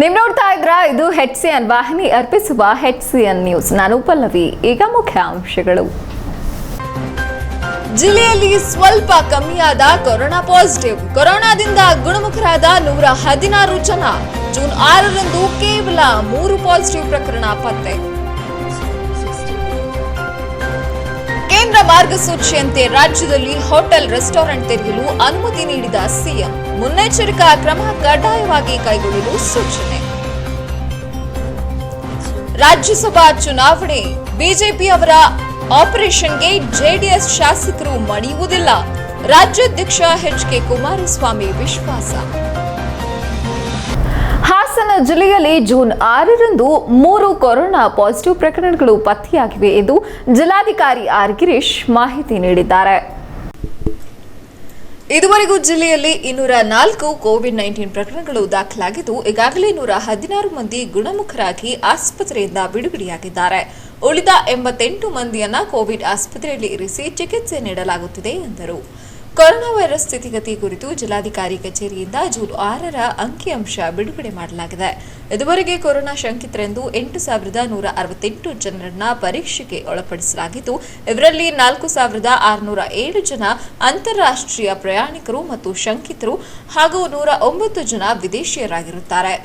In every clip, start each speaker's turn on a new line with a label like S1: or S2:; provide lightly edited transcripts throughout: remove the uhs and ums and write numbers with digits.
S1: ನೀವು ನೋಡ್ತಾ ಇದ್ರ ಇದು HCN ವಾಹಿನಿ ಅರ್ಪಿಸುವ HCN ನ್ಯೂಸ್. ನಾನು ಪಲ್ಲವಿ. ಈಗ ಮುಖ್ಯಾಂಶಗಳು.
S2: ಜಿಲ್ಲೆಯಲ್ಲಿ ಸ್ವಲ್ಪ ಕಮ್ಮಿಯಾದ ಕೊರೋನಾ ಪಾಸಿಟಿವ್. ಕೊರೋನಾದಿಂದ ಗುಣಮುಖರಾದ 116 ಜನ. ಜೂನ್ 6ರಂದು ಕೇವಲ 3 ಪಾಸಿಟಿವ್ ಪ್ರಕರಣ ಪತ್ತೆ. ಕೇಂದ್ರ ಮಾರ್ಗಸೂಚಿಯಂತೆ ರಾಜ್ಯದಲ್ಲಿ ಹೋಟೆಲ್ ರೆಸ್ಟೋರೆಂಟ್ ತೆರೆಯಲು ಅನುಮತಿ ನೀಡಿದ ಸಿಎಂ. ಮುನ್ನೆಚ್ಚರಿಕಾ ಕ್ರಮ ಕಡ್ಡಾಯವಾಗಿ ಕೈಗೊಳ್ಳಲು ಸೂಚನೆ. ರಾಜ್ಯಸಭಾ ಚುನಾವಣೆ ಬಿಜೆಪಿಯವರ ಆಪರೇಷನ್ಗೆ ಜೆಡಿಎಸ್ ಶಾಸಕರು ಮಣಿಯುವುದಿಲ್ಲ. ರಾಜ್ಯಾಧ್ಯಕ್ಷ ಎಚ್.ಕೆ. ಕುಮಾರಸ್ವಾಮಿ ವಿಶ್ವಾಸ.
S1: ಹಾಸನ ಜಿಲ್ಲೆಯಲ್ಲಿ ಜೂನ್ 6ರಂದು 3 ಕೊರೋನಾ ಪಾಸಿಟಿವ್ ಪ್ರಕರಣಗಳು ಪತ್ತೆಯಾಗಿವೆ ಎಂದು ಜಿಲ್ಲಾಧಿಕಾರಿ ಆರ್ ಗಿರೀಶ್ ಮಾಹಿತಿ ನೀಡಿದ್ದಾರೆ.
S2: ಇದುವರೆಗೂ ಜಿಲ್ಲೆಯಲ್ಲಿ 204 ಕೋವಿಡ್-19 ಪ್ರಕರಣಗಳು ದಾಖಲಾಗಿದ್ದು, ಈಗಾಗಲೇ 116 ಮಂದಿ ಗುಣಮುಖರಾಗಿ ಆಸ್ಪತ್ರೆಯಿಂದ ಬಿಡುಗಡೆಯಾಗಿದ್ದಾರೆ. ಉಳಿದ 88 ಮಂದಿಯನ್ನ ಕೋವಿಡ್ ಆಸ್ಪತ್ರೆಯಲ್ಲಿ ಇರಿಸಿ ಚಿಕಿತ್ಸೆ ನೀಡಲಾಗುತ್ತಿದೆ ಎಂದರು. ಕೊರೋನಾ ವೈರಸ್ ಸ್ಥಿತಿಗತಿ ಕುರಿತು ಜಿಲ್ಲಾಧಿಕಾರಿ ಕಚೇರಿಯಿಂದ ಜೂನ್ 6ರ ಅಂಕಿಅಂಶ ಬಿಡುಗಡೆ ಮಾಡಲಾಗಿದೆ. ಇದುವರೆಗೆ ಕೊರೋನಾ ಶಂಕಿತರೆಂದು 8,168 ಜನರನ್ನ ಪರೀಕ್ಷೆಗೆ ಒಳಪಡಿಸಲಾಗಿದ್ದು, ಇವರಲ್ಲಿ 4,607 ಜನ ಅಂತಾರಾಷ್ಟ್ರೀಯ ಪ್ರಯಾಣಿಕರು ಮತ್ತು ಶಂಕಿತರು ಹಾಗೂ 109 ಜನ ವಿದೇಶಿಯರಾಗಿರುತ್ತಾರೆ.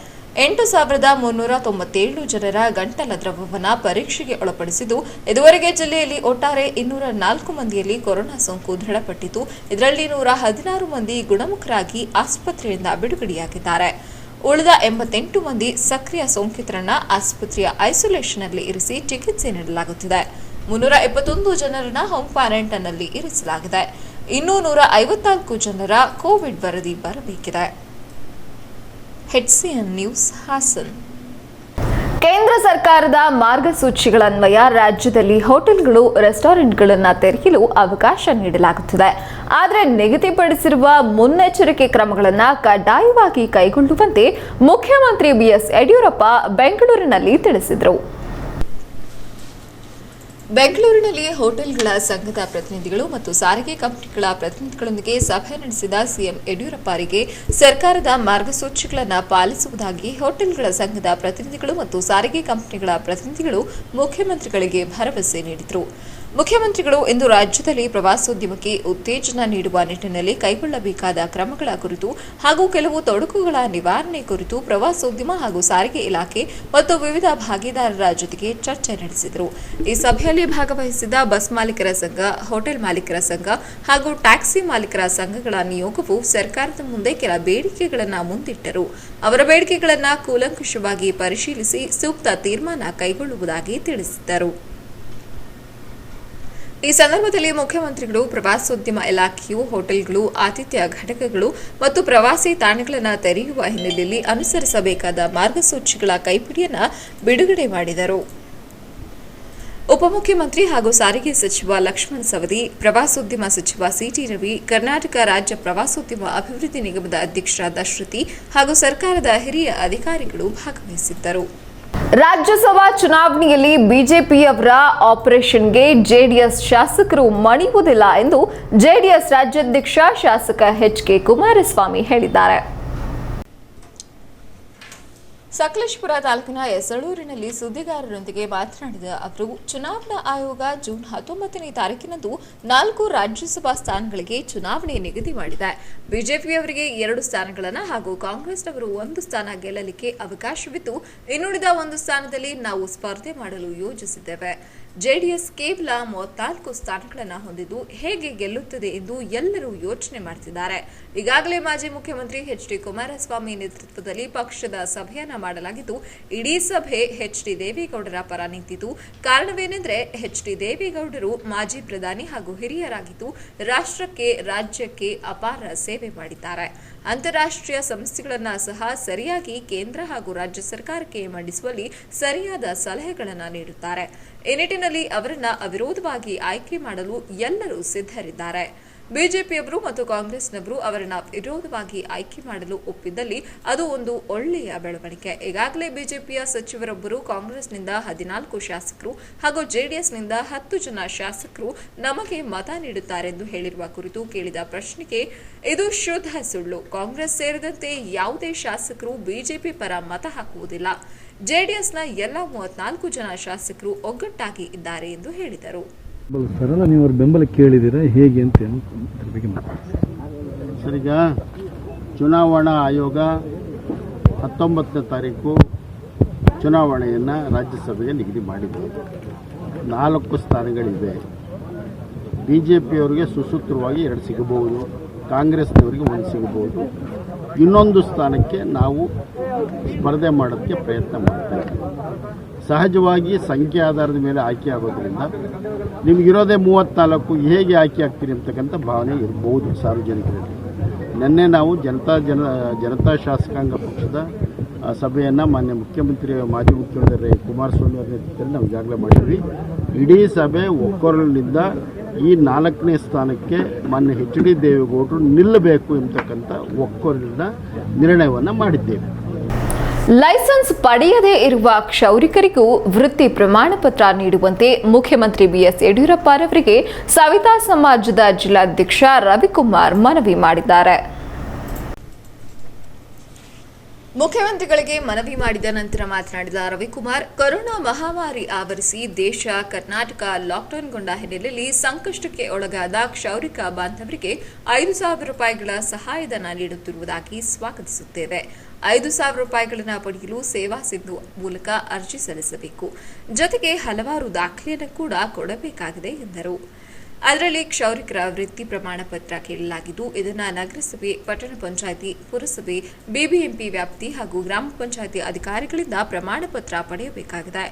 S2: 8,397 ಜನರ ಗಂಟಲ ದ್ರವವನ್ನು ಪರೀಕ್ಷೆಗೆ ಒಳಪಡಿಸಿದ್ದು, ಇದುವರೆಗೆ ಜಿಲ್ಲೆಯಲ್ಲಿ ಒಟ್ಟಾರೆ 204 ಮಂದಿಯಲ್ಲಿ ಕೊರೋನಾ ಸೋಂಕು ದೃಢಪಟ್ಟಿದ್ದು, ಇದರಲ್ಲಿ 116 ಮಂದಿ ಗುಣಮುಖರಾಗಿ ಆಸ್ಪತ್ರೆಯಿಂದ ಬಿಡುಗಡೆಯಾಗಿದ್ದಾರೆ. ಉಳಿದ 88 ಮಂದಿ ಸಕ್ರಿಯ ಸೋಂಕಿತರನ್ನ ಆಸ್ಪತ್ರೆಯ ಐಸೋಲೇಷನ್ನಲ್ಲಿ ಇರಿಸಿ ಚಿಕಿತ್ಸೆ ನೀಡಲಾಗುತ್ತಿದೆ. 321 ಜನರನ್ನ ಹೋಮ್ ಕ್ವಾರಂಟೈನ್ನಲ್ಲಿ ಇರಿಸಲಾಗಿದೆ. ಇನ್ನೂ 154 ಜನರ ಕೋವಿಡ್ ವರದಿ ಬರಬೇಕಿದೆ. HCN news Hassan.
S1: ಕೇಂದ್ರ ಸರ್ಕಾರದ ಮಾರ್ಗಸೂಚಿಗಳನ್ವಯ ರಾಜ್ಯದಲ್ಲಿ ಹೋಟೆಲ್ಗಳು, ರೆಸ್ಟೋರೆಂಟ್ಗಳನ್ನು ತೆರೆಯಲು ಅವಕಾಶ ನೀಡಲಾಗುತ್ತಿದೆ. ಆದರೆ ನಿಗದಿಪಡಿಸಿರುವ ಮುನ್ನೆಚ್ಚರಿಕೆ ಕ್ರಮಗಳನ್ನು ಕಡ್ಡಾಯವಾಗಿ ಕೈಗೊಳ್ಳುವಂತೆ ಮುಖ್ಯಮಂತ್ರಿ BS ಯಡಿಯೂರಪ್ಪ ಬೆಂಗಳೂರಿನಲ್ಲಿ ತಿಳಿಸಿದರು.
S2: ಬೆಂಗಳೂರಿನಲ್ಲಿ ಹೋಟೆಲ್ಗಳ ಸಂಘದ ಪ್ರತಿನಿಧಿಗಳು ಮತ್ತು ಸಾರಿಗೆ ಕಂಪನಿಗಳ ಪ್ರತಿನಿಧಿಗಳೊಂದಿಗೆ ಸಭೆ ನಡೆಸಿದ ಸಿಎಂ ಯಡಿಯೂರಪ್ಪ ಅವರಿಗೆ ಸರ್ಕಾರದ ಮಾರ್ಗಸೂಚಿಗಳನ್ನು ಪಾಲಿಸುವುದಾಗಿ ಹೋಟೆಲ್ಗಳ ಸಂಘದ ಪ್ರತಿನಿಧಿಗಳು ಮತ್ತು ಸಾರಿಗೆ ಕಂಪನಿಗಳ ಪ್ರತಿನಿಧಿಗಳು ಮುಖ್ಯಮಂತ್ರಿಗಳಿಗೆ ಭರವಸೆ ನೀಡಿದರು. ಮುಖ್ಯಮಂತ್ರಿಗಳು ಇಂದು ರಾಜ್ಯದಲ್ಲಿ ಪ್ರವಾಸೋದ್ಯಮಕ್ಕೆ ಉತ್ತೇಜನ ನೀಡುವ ನಿಟ್ಟಿನಲ್ಲಿ ಕೈಗೊಳ್ಳಬೇಕಾದ ಕ್ರಮಗಳ ಕುರಿತು ಹಾಗೂ ಕೆಲವು ತೊಡಕುಗಳ ನಿವಾರಣೆ ಕುರಿತು ಪ್ರವಾಸೋದ್ಯಮ ಹಾಗೂ ಸಾರಿಗೆ ಇಲಾಖೆ ಮತ್ತು ವಿವಿಧ ಭಾಗಿದಾರರ ಜೊತೆಗೆ ಚರ್ಚೆ ನಡೆಸಿದರು. ಈ ಸಭೆಯಲ್ಲಿ ಭಾಗವಹಿಸಿದ ಬಸ್ ಮಾಲೀಕರ ಸಂಘ, ಹೋಟೆಲ್ ಮಾಲೀಕರ ಸಂಘ ಹಾಗೂ ಟ್ಯಾಕ್ಸಿ ಮಾಲೀಕರ ಸಂಘಗಳ ನಿಯೋಗವು ಸರ್ಕಾರದ ಮುಂದೆ ಕೆಲ ಬೇಡಿಕೆಗಳನ್ನು ಮುಂದಿಟ್ಟರು. ಅವರ ಬೇಡಿಕೆಗಳನ್ನು ಕೂಲಂಕುಷವಾಗಿ ಪರಿಶೀಲಿಸಿ ಸೂಕ್ತ ತೀರ್ಮಾನ ಕೈಗೊಳ್ಳುವುದಾಗಿ ತಿಳಿಸಿದರು. ಈ ಸಂದರ್ಭದಲ್ಲಿ ಮುಖ್ಯಮಂತ್ರಿಗಳು ಪ್ರವಾಸೋದ್ಯಮ ಇಲಾಖೆಯು ಹೋಟೆಲ್ಗಳು, ಆತಿಥ್ಯ ಘಟಕಗಳು ಮತ್ತು ಪ್ರವಾಸಿ ತಾಣಗಳನ್ನು ತೆರೆಯುವ ಹಿನ್ನೆಲೆಯಲ್ಲಿ ಅನುಸರಿಸಬೇಕಾದ ಮಾರ್ಗಸೂಚಿಗಳ ಕೈಪಿಡಿಯನ್ನು ಬಿಡುಗಡೆ ಮಾಡಿದರು. ಉಪಮುಖ್ಯಮಂತ್ರಿ ಹಾಗೂ ಸಾರಿಗೆ ಸಚಿವ ಲಕ್ಷ್ಮಣ ಸವದಿ, ಪ್ರವಾಸೋದ್ಯಮ ಸಚಿವ ಸಿಟಿ ರವಿ, ಕರ್ನಾಟಕ ರಾಜ್ಯ ಪ್ರವಾಸೋದ್ಯಮ ಅಭಿವೃದ್ಧಿ ನಿಗಮದ ಅಧ್ಯಕ್ಷರಾದ ಶ್ರುತಿ ಹಾಗೂ ಸರ್ಕಾರದ ಹಿರಿಯ ಅಧಿಕಾರಿಗಳು ಭಾಗವಹಿಸಿದ್ದರು.
S1: ರಾಜ್ಯಸಭಾ ಚುನಾವಣೆಯಲ್ಲಿ ಬಿಜೆಪಿಯವರ ಆಪರೇಷನ್ಗೆ ಜೆಡಿಎಸ್ ಶಾಸಕರು ಮಣಿಯುವುದಿಲ್ಲ ಎಂದು ಜೆಡಿಎಸ್ ರಾಜ್ಯಾಧ್ಯಕ್ಷ ಶಾಸಕ ಎಚ್.ಕೆ. ಕುಮಾರಸ್ವಾಮಿ ಹೇಳಿದ್ದಾರೆ.
S2: ಸಕಲೇಶಪುರ ತಾಲೂಕಿನ ಯಸಳೂರಿನಲ್ಲಿ ಸುದ್ದಿಗಾರರೊಂದಿಗೆ ಮಾತನಾಡಿದ ಅವರು, ಚುನಾವಣಾ ಆಯೋಗ ಜೂನ್ 19ನೇ ತಾರೀಕಿನಂದು 4 ರಾಜ್ಯಸಭಾ ಸ್ಥಾನಗಳಿಗೆ ಚುನಾವಣೆ ನಿಗದಿ ಮಾಡಿದೆ. ಬಿಜೆಪಿಯವರಿಗೆ 2 ಸ್ಥಾನಗಳನ್ನು ಹಾಗೂ ಕಾಂಗ್ರೆಸ್ನವರು 1 ಸ್ಥಾನ ಗೆಲ್ಲಲಿಕ್ಕೆ ಅವಕಾಶವಿದ್ದು, ಇನ್ನುಳಿದ 1 ಸ್ಥಾನದಲ್ಲಿ ನಾವು ಸ್ಪರ್ಧೆ ಮಾಡಲು ಯೋಜಿಸಿದ್ದೇವೆ. ಜೆಡಿಎಸ್ ಕೇವಲ 34 ಸ್ಥಾನಗಳನ್ನು ಹೊಂದಿದ್ದು ಹೇಗೆ ಗೆಲ್ಲುತ್ತದೆ ಎಂದು ಎಲ್ಲರೂ ಯೋಚನೆ ಮಾಡುತ್ತಿದ್ದಾರೆ. ಈಗಾಗಲೇ ಮಾಜಿ ಮುಖ್ಯಮಂತ್ರಿ ಎಚ್.ಡಿ. ಕುಮಾರಸ್ವಾಮಿ ನೇತೃತ್ವದಲ್ಲಿ ಪಕ್ಷದ ಸಭೆಯನ್ನ ಮಾಡಲಾಗಿದ್ದು, ಇಡೀ ಸಭೆ ಎಚ್.ಡಿ. ದೇವೇಗೌಡರ ಪರ ನಿಂತಿತು. ಕಾರಣವೇನೆಂದರೆ ಎಚ್.ಡಿ. ದೇವೇಗೌಡರು ಮಾಜಿ ಪ್ರಧಾನಿ ಹಾಗೂ ಹಿರಿಯರಾಗಿದ್ದು, ರಾಷ್ಟ್ರಕ್ಕೆ, ರಾಜ್ಯಕ್ಕೆ ಅಪಾರ ಸೇವೆ ಮಾಡಿದ್ದಾರೆ. ಅಂತಾರಾಷ್ಟ್ರೀಯ ಸಮಸ್ಯೆಗಳನ್ನು ಸಹ ಸರಿಯಾಗಿ ಕೇಂದ್ರ ಹಾಗೂ ರಾಜ್ಯ ಸರ್ಕಾರಕ್ಕೆ ಮಂಡಿಸುವಲ್ಲಿ ಸರಿಯಾದ ಸಲಹೆಗಳನ್ನು ನೀಡುತ್ತಾರೆ. ಈ ನಿಟ್ಟಿನಲ್ಲಿ ಅವರನ್ನ ಅವಿರೋಧವಾಗಿ ಆಯ್ಕೆ ಮಾಡಲು ಎಲ್ಲರೂ ಸಿದ್ಧರಿದ್ದಾರೆ. ಬಿಜೆಪಿಯವರು ಮತ್ತು ಕಾಂಗ್ರೆಸ್ನವರು ಅವರನ್ನ ವಿರೋಧವಾಗಿ ಆಯ್ಕೆ ಮಾಡಲು ಒಪ್ಪಿದ್ದಲ್ಲಿ ಅದು ಒಂದು ಒಳ್ಳೆಯ ಬೆಳವಣಿಗೆ. ಈಗಾಗಲೇ ಬಿಜೆಪಿಯ ಸಚಿವರೊಬ್ಬರು ಕಾಂಗ್ರೆಸ್ನಿಂದ 14 ಶಾಸಕರು ಹಾಗೂ ಜೆಡಿಎಸ್ನಿಂದ 10 ಜನ ಶಾಸಕರು ನಮಗೆ ಮತ ನೀಡುತ್ತಾರೆಂದು ಹೇಳಿರುವ ಕುರಿತು ಕೇಳಿದ ಪ್ರಶ್ನೆಗೆ ಇದು ಶುದ್ಧ ಸುಳ್ಳು. ಕಾಂಗ್ರೆಸ್ ಸೇರಿದಂತೆ ಯಾವುದೇ ಶಾಸಕರು ಬಿಜೆಪಿ ಪರ ಮತ ಹಾಕುವುದಿಲ್ಲ. ಜೆಡಿಎಸ್ನ ಎಲ್ಲ 34 ಜನ ಶಾಸಕರು ಒಗ್ಗಟ್ಟಾಗಿ ಇದ್ದಾರೆ ಎಂದು ಹೇಳಿದರು.
S3: ಸರಳ, ನೀವು ಅವ್ರ ಬೆಂಬಲ ಕೇಳಿದ್ದೀರಾ ಹೇಗೆ ಅಂತ
S4: ಸರ್, ಈಗ ಚುನಾವಣಾ ಆಯೋಗ 19ನೇ ತಾರೀಕು ಚುನಾವಣೆಯನ್ನು ರಾಜ್ಯಸಭೆಗೆ ನಿಗದಿ ಮಾಡಿದೆ. 4 ಸ್ಥಾನಗಳಿವೆ. ಬಿಜೆಪಿಯವರಿಗೆ ಸುಸೂತ್ರವಾಗಿ 2 ಸಿಗಬಹುದು, ಕಾಂಗ್ರೆಸ್ನವರಿಗೆ 1 ಸಿಗಬಹುದು. ಇನ್ನೊಂದು ಸ್ಥಾನಕ್ಕೆ ನಾವು ಸ್ಪರ್ಧೆ ಮಾಡೋದಕ್ಕೆ ಪ್ರಯತ್ನ ಮಾಡ್ತೇವೆ. ಸಹಜವಾಗಿ ಸಂಖ್ಯೆ ಆಧಾರದ ಮೇಲೆ ಆಯ್ಕೆ ಆಗೋದ್ರಿಂದ ನಿಮಗಿರೋದೇ 34, ಹೇಗೆ ಆಯ್ಕೆ ಆಗ್ತೀರಿ ಅಂತಕ್ಕಂಥ ಭಾವನೆ ಇರಬಹುದು ಸಾರ್ವಜನಿಕರಲ್ಲಿ. ನಿನ್ನೆ ನಾವು ಜನತಾ ಶಾಸಕಾಂಗ ಪಕ್ಷದ ಸಭೆಯನ್ನು ಮಾನ್ಯ ಮಾಜಿ ಮುಖ್ಯಮಂತ್ರಿ ಕುಮಾರಸ್ವಾಮಿ ಅವರ ನೇತೃತ್ವದಲ್ಲಿ ನಾವು ಈಗಾಗಲೇ ಮಾಡಿದ್ವಿ. ಇಡೀ ಸಭೆ ಒಕ್ಕೊರಲಿನಿಂದ ಈ 4ನೇ ಸ್ಥಾನಕ್ಕೆ ಮಾನ್ಯ HD ದೇವೇಗೌಡರು ನಿಲ್ಲಬೇಕು ಎಂಬತಕ್ಕಂಥ ಒಕ್ಕೊರಲಿನ ನಿರ್ಣಯವನ್ನು ಮಾಡಿದ್ದೇವೆ.
S1: ಲೈಸೆನ್ಸ್ ಪಡೆಯದೇ ಇರುವ ಕ್ಷೌರಿಕರಿಗೂ ವೃತ್ತಿ ಪ್ರಮಾಣ ಪತ್ರ ನೀಡುವಂತೆ ಮುಖ್ಯಮಂತ್ರಿ BS ಯಡಿಯೂರಪ್ಪ ಅವರಿಗೆ ಸವಿತಾ ಸಮಾಜದ ಜಿಲ್ಲಾಧ್ಯಕ್ಷ ರವಿಕುಮಾರ್ ಮನವಿ ಮಾಡಿದ್ದಾರೆ.
S2: ಮುಖ್ಯಮಂತ್ರಿಗಳಿಗೆ ಮನವಿ ಮಾಡಿದ ನಂತರ ಮಾತನಾಡಿದ ರವಿಕುಮಾರ್, ಕೊರೋನಾ ಮಹಾಮಾರಿ ಆವರಿಸಿ ದೇಶ ಕರ್ನಾಟಕ ಲಾಕ್ಡೌನ್ಗೊಂಡ ಹಿನ್ನೆಲೆಯಲ್ಲಿ ಸಂಕಷ್ಟಕ್ಕೆ ಒಳಗಾದ ಕ್ಷೌರಿಕ ಬಾಂಧವರಿಗೆ 5,000 ರೂಪಾಯಿಗಳ ಸಹಾಯಧನ ನೀಡುತ್ತಿರುವುದಾಗಿ ಸ್ವಾಗತಿಸುತ್ತೇವೆ. 5,000 ರೂಪಾಯಿಗಳನ್ನು ಪಡೆಯಲು ಸೇವಾ ಸಿಂಧು ಮೂಲಕ ಅರ್ಜಿ ಸಲ್ಲಿಸಬೇಕು. ಜೊತೆಗೆ ಹಲವಾರು ದಾಖಲೆಯನ್ನು ಕೂಡ ಕೊಡಬೇಕಾಗಿದೆ ಎಂದರು. ಅದರಲ್ಲಿ ಕ್ಷೌರಿಕರ ವೃತ್ತಿ ಪ್ರಮಾಣ ಪತ್ರ ಕೇಳಲಾಗಿದ್ದು, ಇದನ್ನು ನಗರಸಭೆ, ಪಟ್ಟಣ ಪಂಚಾಯಿತಿ, ಪುರಸಭೆ, ಬಿಬಿಎಂಪಿ ವ್ಯಾಪ್ತಿ ಹಾಗೂ ಗ್ರಾಮ ಪಂಚಾಯಿತಿ ಅಧಿಕಾರಿಗಳಿಂದ ಪ್ರಮಾಣ ಪತ್ರ ಪಡೆಯಬೇಕಾಗಿದೆ.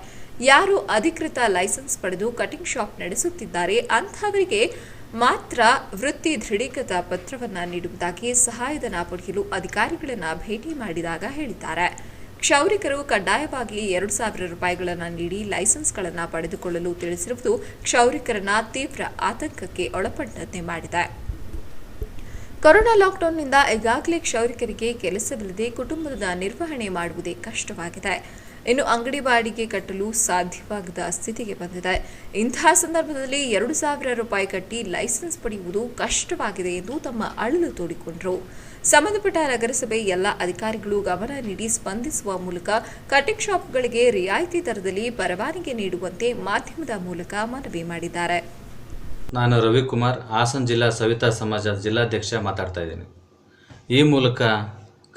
S2: ಯಾರು ಅಧಿಕೃತ ಲೈಸೆನ್ಸ್ ಪಡೆದು ಕಟಿಂಗ್ ಶಾಪ್ ನಡೆಸುತ್ತಿದ್ದಾರೆ ಅಂತಹವರಿಗೆ ಮಾತ್ರ ವೃತ್ತಿ ದೃಢೀಕೃತ ಪತ್ರವನ್ನು ನೀಡುವುದಾಗಿ ಸಹಾಯಧನ ಪಡೆಯಲು ಅಧಿಕಾರಿಗಳನ್ನು ಭೇಟಿ ಮಾಡಿದಾಗ ಹೇಳಿದ್ದಾರೆ. ಕ್ಷೌರಿಕರು ಕಡ್ಡಾಯವಾಗಿ 2,000 ರೂಪಾಯಿಗಳನ್ನು ನೀಡಿ ಲೈಸೆನ್ಸ್ಗಳನ್ನು ಪಡೆದುಕೊಳ್ಳಲು ತಿಳಿಸಿರುವುದು ಕ್ಷೌರಿಕರನ್ನ ತೀವ್ರ ಆತಂಕಕ್ಕೆ ಒಳಪಟ್ಟಂತೆ ಮಾಡಿದೆ. ಕೊರೋನಾ ಲಾಕ್ಡೌನ್ನಿಂದ ಈಗಾಗಲೇ ಕ್ಷೌರಿಕರಿಗೆ ಕೆಲಸವಿಲ್ಲದೆ ಕುಟುಂಬದ ನಿರ್ವಹಣೆ ಮಾಡುವುದೇ ಕಷ್ಟವಾಗಿದೆ. ಇನ್ನು ಅಂಗಡಿ ಬಾಡಿಗೆ ಕಟ್ಟಲು ಸಾಧ್ಯವಾಗದ ಸ್ಥಿತಿಗೆ ಬಂದಿದೆ. ಇಂತಹ ಸಂದರ್ಭದಲ್ಲಿ 2,000 ರೂಪಾಯಿ ಕಟ್ಟಿ ಲೈಸೆನ್ಸ್ ಪಡೆಯುವುದು ಕಷ್ಟವಾಗಿದೆ ಎಂದು ತಮ್ಮ ಅಳಲು ತೋಡಿಕೊಂಡರು. ಸಂಬಂಧಪಟ್ಟ ನಗರಸಭೆ ಎಲ್ಲ ಅಧಿಕಾರಿಗಳು ಗಮನ ನೀಡಿ ಸ್ಪಂದಿಸುವ ಮೂಲಕ ಕಟಿಂಗ್ ಶಾಪ್ಗಳಿಗೆ ರಿಯಾಯಿತಿ ದರದಲ್ಲಿ ಪರವಾನಗಿ ನೀಡುವಂತೆ ಮಾಧ್ಯಮದ ಮೂಲಕ ಮನವಿ ಮಾಡಿದ್ದಾರೆ.
S5: ನಾನು ರವಿಕುಮಾರ್, ಹಾಸನ ಜಿಲ್ಲಾ ಸವಿತಾ ಸಮಾಜದ ಜಿಲ್ಲಾಧ್ಯಕ್ಷ ಮಾತಾಡ್ತಾ ಇದ್ದೀನಿ. ಈ ಮೂಲಕ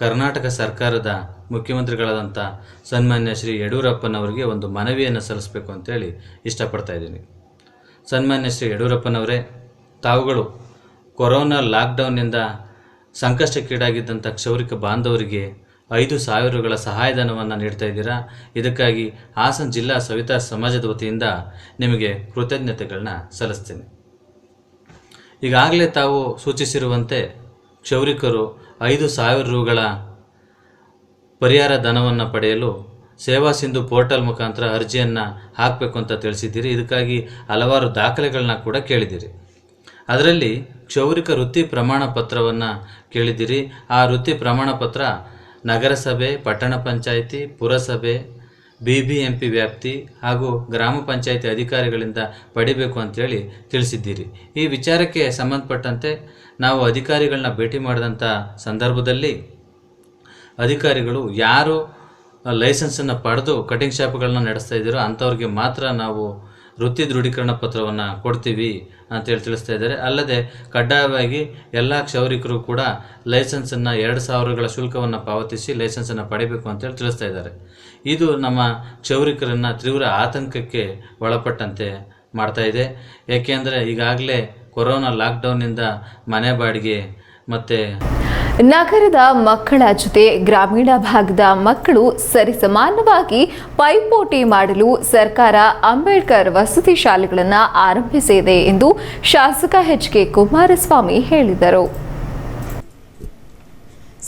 S5: ಕರ್ನಾಟಕ ಸರ್ಕಾರದ ಮುಖ್ಯಮಂತ್ರಿಗಳಾದಂಥ ಸನ್ಮಾನ್ಯ ಶ್ರೀ ಯಡಿಯೂರಪ್ಪನವರಿಗೆ ಒಂದು ಮನವಿಯನ್ನು ಸಲ್ಲಿಸಬೇಕು ಅಂತೇಳಿ ಇಷ್ಟಪಡ್ತಾ ಇದ್ದೀನಿ. ಸನ್ಮಾನ್ಯ ಶ್ರೀ ಯಡಿಯೂರಪ್ಪನವರೇ, ತಾವುಗಳು ಕೊರೋನಾ ಲಾಕ್ಡೌನ್ನಿಂದ ಸಂಕಷ್ಟಕ್ಕೀಡಾಗಿದ್ದಂಥ ಕ್ಷೌರಿಕ ಬಾಂಧವರಿಗೆ 5,000ಗಳ ಸಹಾಯಧನವನ್ನು ನೀಡ್ತಾ ಇದ್ದೀರಾ. ಇದಕ್ಕಾಗಿ ಹಾಸನ ಜಿಲ್ಲಾ ಸವಿತಾ ಸಮಾಜದ ವತಿಯಿಂದ ನಿಮಗೆ ಕೃತಜ್ಞತೆಗಳನ್ನ ಸಲ್ಲಿಸ್ತೀನಿ. ಈಗಾಗಲೇ ತಾವು ಸೂಚಿಸಿರುವಂತೆ ಕ್ಷೌರಿಕರು 5,000 ರೂಗಳ ಪರಿಹಾರ ಧನವನ್ನು ಪಡೆಯಲು ಸೇವಾ ಸಿಂಧು ಪೋರ್ಟಲ್ ಮುಖಾಂತರ ಅರ್ಜಿಯನ್ನು ಹಾಕಬೇಕು ಅಂತ ತಿಳಿಸಿದ್ದೀರಿ. ಇದಕ್ಕಾಗಿ ಹಲವಾರು ದಾಖಲೆಗಳನ್ನ ಕೂಡ ಕೇಳಿದ್ದೀರಿ. ಅದರಲ್ಲಿ ಕ್ಷೌರಿಕ ವೃತ್ತಿ ಪ್ರಮಾಣ ಪತ್ರವನ್ನು ಕೇಳಿದ್ದೀರಿ. ಆ ವೃತ್ತಿ ಪ್ರಮಾಣ ಪತ್ರ ನಗರಸಭೆ, ಪಟ್ಟಣ ಪಂಚಾಯಿತಿ, ಪುರಸಭೆ, ಬಿಬಿಎಂಪಿ ವ್ಯಾಪ್ತಿ ಹಾಗೂ ಗ್ರಾಮ ಪಂಚಾಯಿತಿ ಅಧಿಕಾರಿಗಳಿಂದ ಪಡಿಬೇಕು ಅಂತೇಳಿ ತಿಳಿಸಿದ್ದೀರಿ. ಈ ವಿಚಾರಕ್ಕೆ ಸಂಬಂಧಪಟ್ಟಂತೆ ನಾವು ಅಧಿಕಾರಿಗಳನ್ನ ಭೇಟಿ ಮಾಡಿದಂಥ ಸಂದರ್ಭದಲ್ಲಿ ಅಧಿಕಾರಿಗಳು ಯಾರು ಲೈಸೆನ್ಸನ್ನು ಪಡೆದು ಕಟಿಂಗ್ ಶಾಪ್ಗಳನ್ನ ನಡೆಸ್ತಾ ಇದ್ದೀರೋ ಅಂಥವ್ರಿಗೆ ಮಾತ್ರ ನಾವು ವೃತ್ತಿ ದೃಢೀಕರಣ ಪತ್ರವನ್ನು ಕೊಡ್ತೀವಿ ಅಂತೇಳಿ ತಿಳಿಸ್ತಾ ಇದ್ದಾರೆ. ಅಲ್ಲದೆ ಕಡ್ಡಾಯವಾಗಿ ಎಲ್ಲ ಕ್ಷೌರಿಕರು ಕೂಡ ಲೈಸೆನ್ಸನ್ನು 2,000ಗಳ ಶುಲ್ಕವನ್ನು ಪಾವತಿಸಿ ಲೈಸೆನ್ಸನ್ನು ಪಡಿಬೇಕು ಅಂತೇಳಿ ತಿಳಿಸ್ತಾ ಇದ್ದಾರೆ. ಇದು ನಮ್ಮ ಕ್ಷೌರಿಕರನ್ನು ತೀವ್ರ ಆತಂಕಕ್ಕೆ ಒಳಪಟ್ಟಂತೆ ಮಾಡ್ತಾ ಇದೆ. ಏಕೆಂದರೆ ಈಗಾಗಲೇ ಕೊರೋನಾ ಲಾಕ್ಡೌನ್ನಿಂದ ಮನೆ ಬಾಡಿಗೆ ಮತ್ತು
S1: ನಗರದ ಮಕ್ಕಳ ಜೊತೆ ಗ್ರಾಮೀಣ ಭಾಗದ ಮಕ್ಕಳು ಸರಿಸಮಾನವಾಗಿ ಪೈಪೋಟಿ ಮಾಡಲು ಸರ್ಕಾರ ಅಂಬೇಡ್ಕರ್ ವಸತಿ ಶಾಲೆಗಳನ್ನು ಆರಂಭಿಸಿದೆ ಎಂದು ಶಾಸಕ HK ಕುಮಾರಸ್ವಾಮಿ ಹೇಳಿದರು.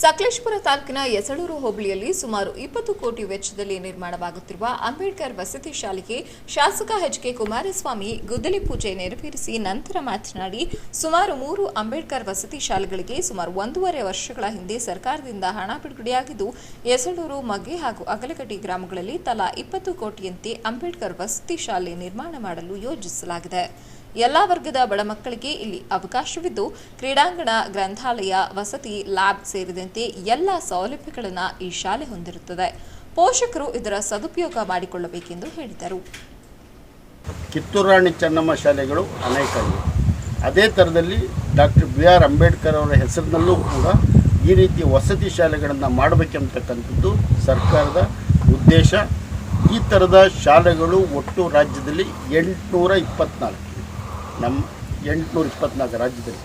S2: ಸಕಲೇಶಪುರ ತಾಲೂಕಿನ ಯಸಳೂರು ಹೋಬಳಿಯಲ್ಲಿ ಸುಮಾರು 20 ಕೋಟಿ ವೆಚ್ಚದಲ್ಲಿ ನಿರ್ಮಾಣವಾಗುತ್ತಿರುವ ಅಂಬೇಡ್ಕರ್ ವಸತಿ ಶಾಲೆಗೆ ಶಾಸಕ ಎಚ್.ಕೆ. ಕುಮಾರಸ್ವಾಮಿ ಗುದ್ದಲಿ ಪೂಜೆ ನೆರವೇರಿಸಿ ನಂತರ ಮಾತನಾಡಿ, ಸುಮಾರು 3 ಅಂಬೇಡ್ಕರ್ ವಸತಿ ಶಾಲೆಗಳಿಗೆ ಸುಮಾರು 1.5 ವರ್ಷಗಳ ಹಿಂದೆ ಸರ್ಕಾರದಿಂದ ಹಣ ಬಿಡುಗಡೆಯಾಗಿದ್ದು, ಯಸಳೂರು, ಮಗ್ಗೆ ಹಾಗೂ ಅಗಲಗಡ್ಡಿ ಗ್ರಾಮಗಳಲ್ಲಿ ತಲಾ 20 ಕೋಟಿಯಂತೆ ಅಂಬೇಡ್ಕರ್ ವಸತಿ ಶಾಲೆ ನಿರ್ಮಾಣ ಮಾಡಲು ಯೋಜಿಸಲಾಗಿದೆ. ಎಲ್ಲಾ ವರ್ಗದ ಬಡ ಮಕ್ಕಳಿಗೆ ಇಲ್ಲಿ ಅವಕಾಶವಿದ್ದು, ಕ್ರೀಡಾಂಗಣ, ಗ್ರಂಥಾಲಯ, ವಸತಿ, ಲ್ಯಾಬ್ ಸೇರಿದಂತೆ ಎಲ್ಲ ಸೌಲಭ್ಯಗಳನ್ನು ಈ ಶಾಲೆ ಹೊಂದಿರುತ್ತದೆ. ಪೋಷಕರು ಇದರ ಸದುಪಯೋಗ ಮಾಡಿಕೊಳ್ಳಬೇಕೆಂದು ಹೇಳಿದರು.
S4: ಕಿತ್ತೂರು ರಾಣಿ ಚೆನ್ನಮ್ಮ ಶಾಲೆಗಳು ಅನೇಕ ಇವೆ. ಅದೇ ಥರದಲ್ಲಿ ಡಾಕ್ಟರ್ BR ಅಂಬೇಡ್ಕರ್ ಅವರ ಹೆಸರಿನಲ್ಲೂ ಕೂಡ ಈ ರೀತಿ ವಸತಿ ಶಾಲೆಗಳನ್ನು ಮಾಡಬೇಕೆಂಬತಕ್ಕಂಥದ್ದು ಸರ್ಕಾರದ ಉದ್ದೇಶ. ಈ ಥರದ ಶಾಲೆಗಳು ಒಟ್ಟು ರಾಜ್ಯದಲ್ಲಿ 824 ನಮ್ಮ 824 ರಾಜ್ಯದಲ್ಲಿ.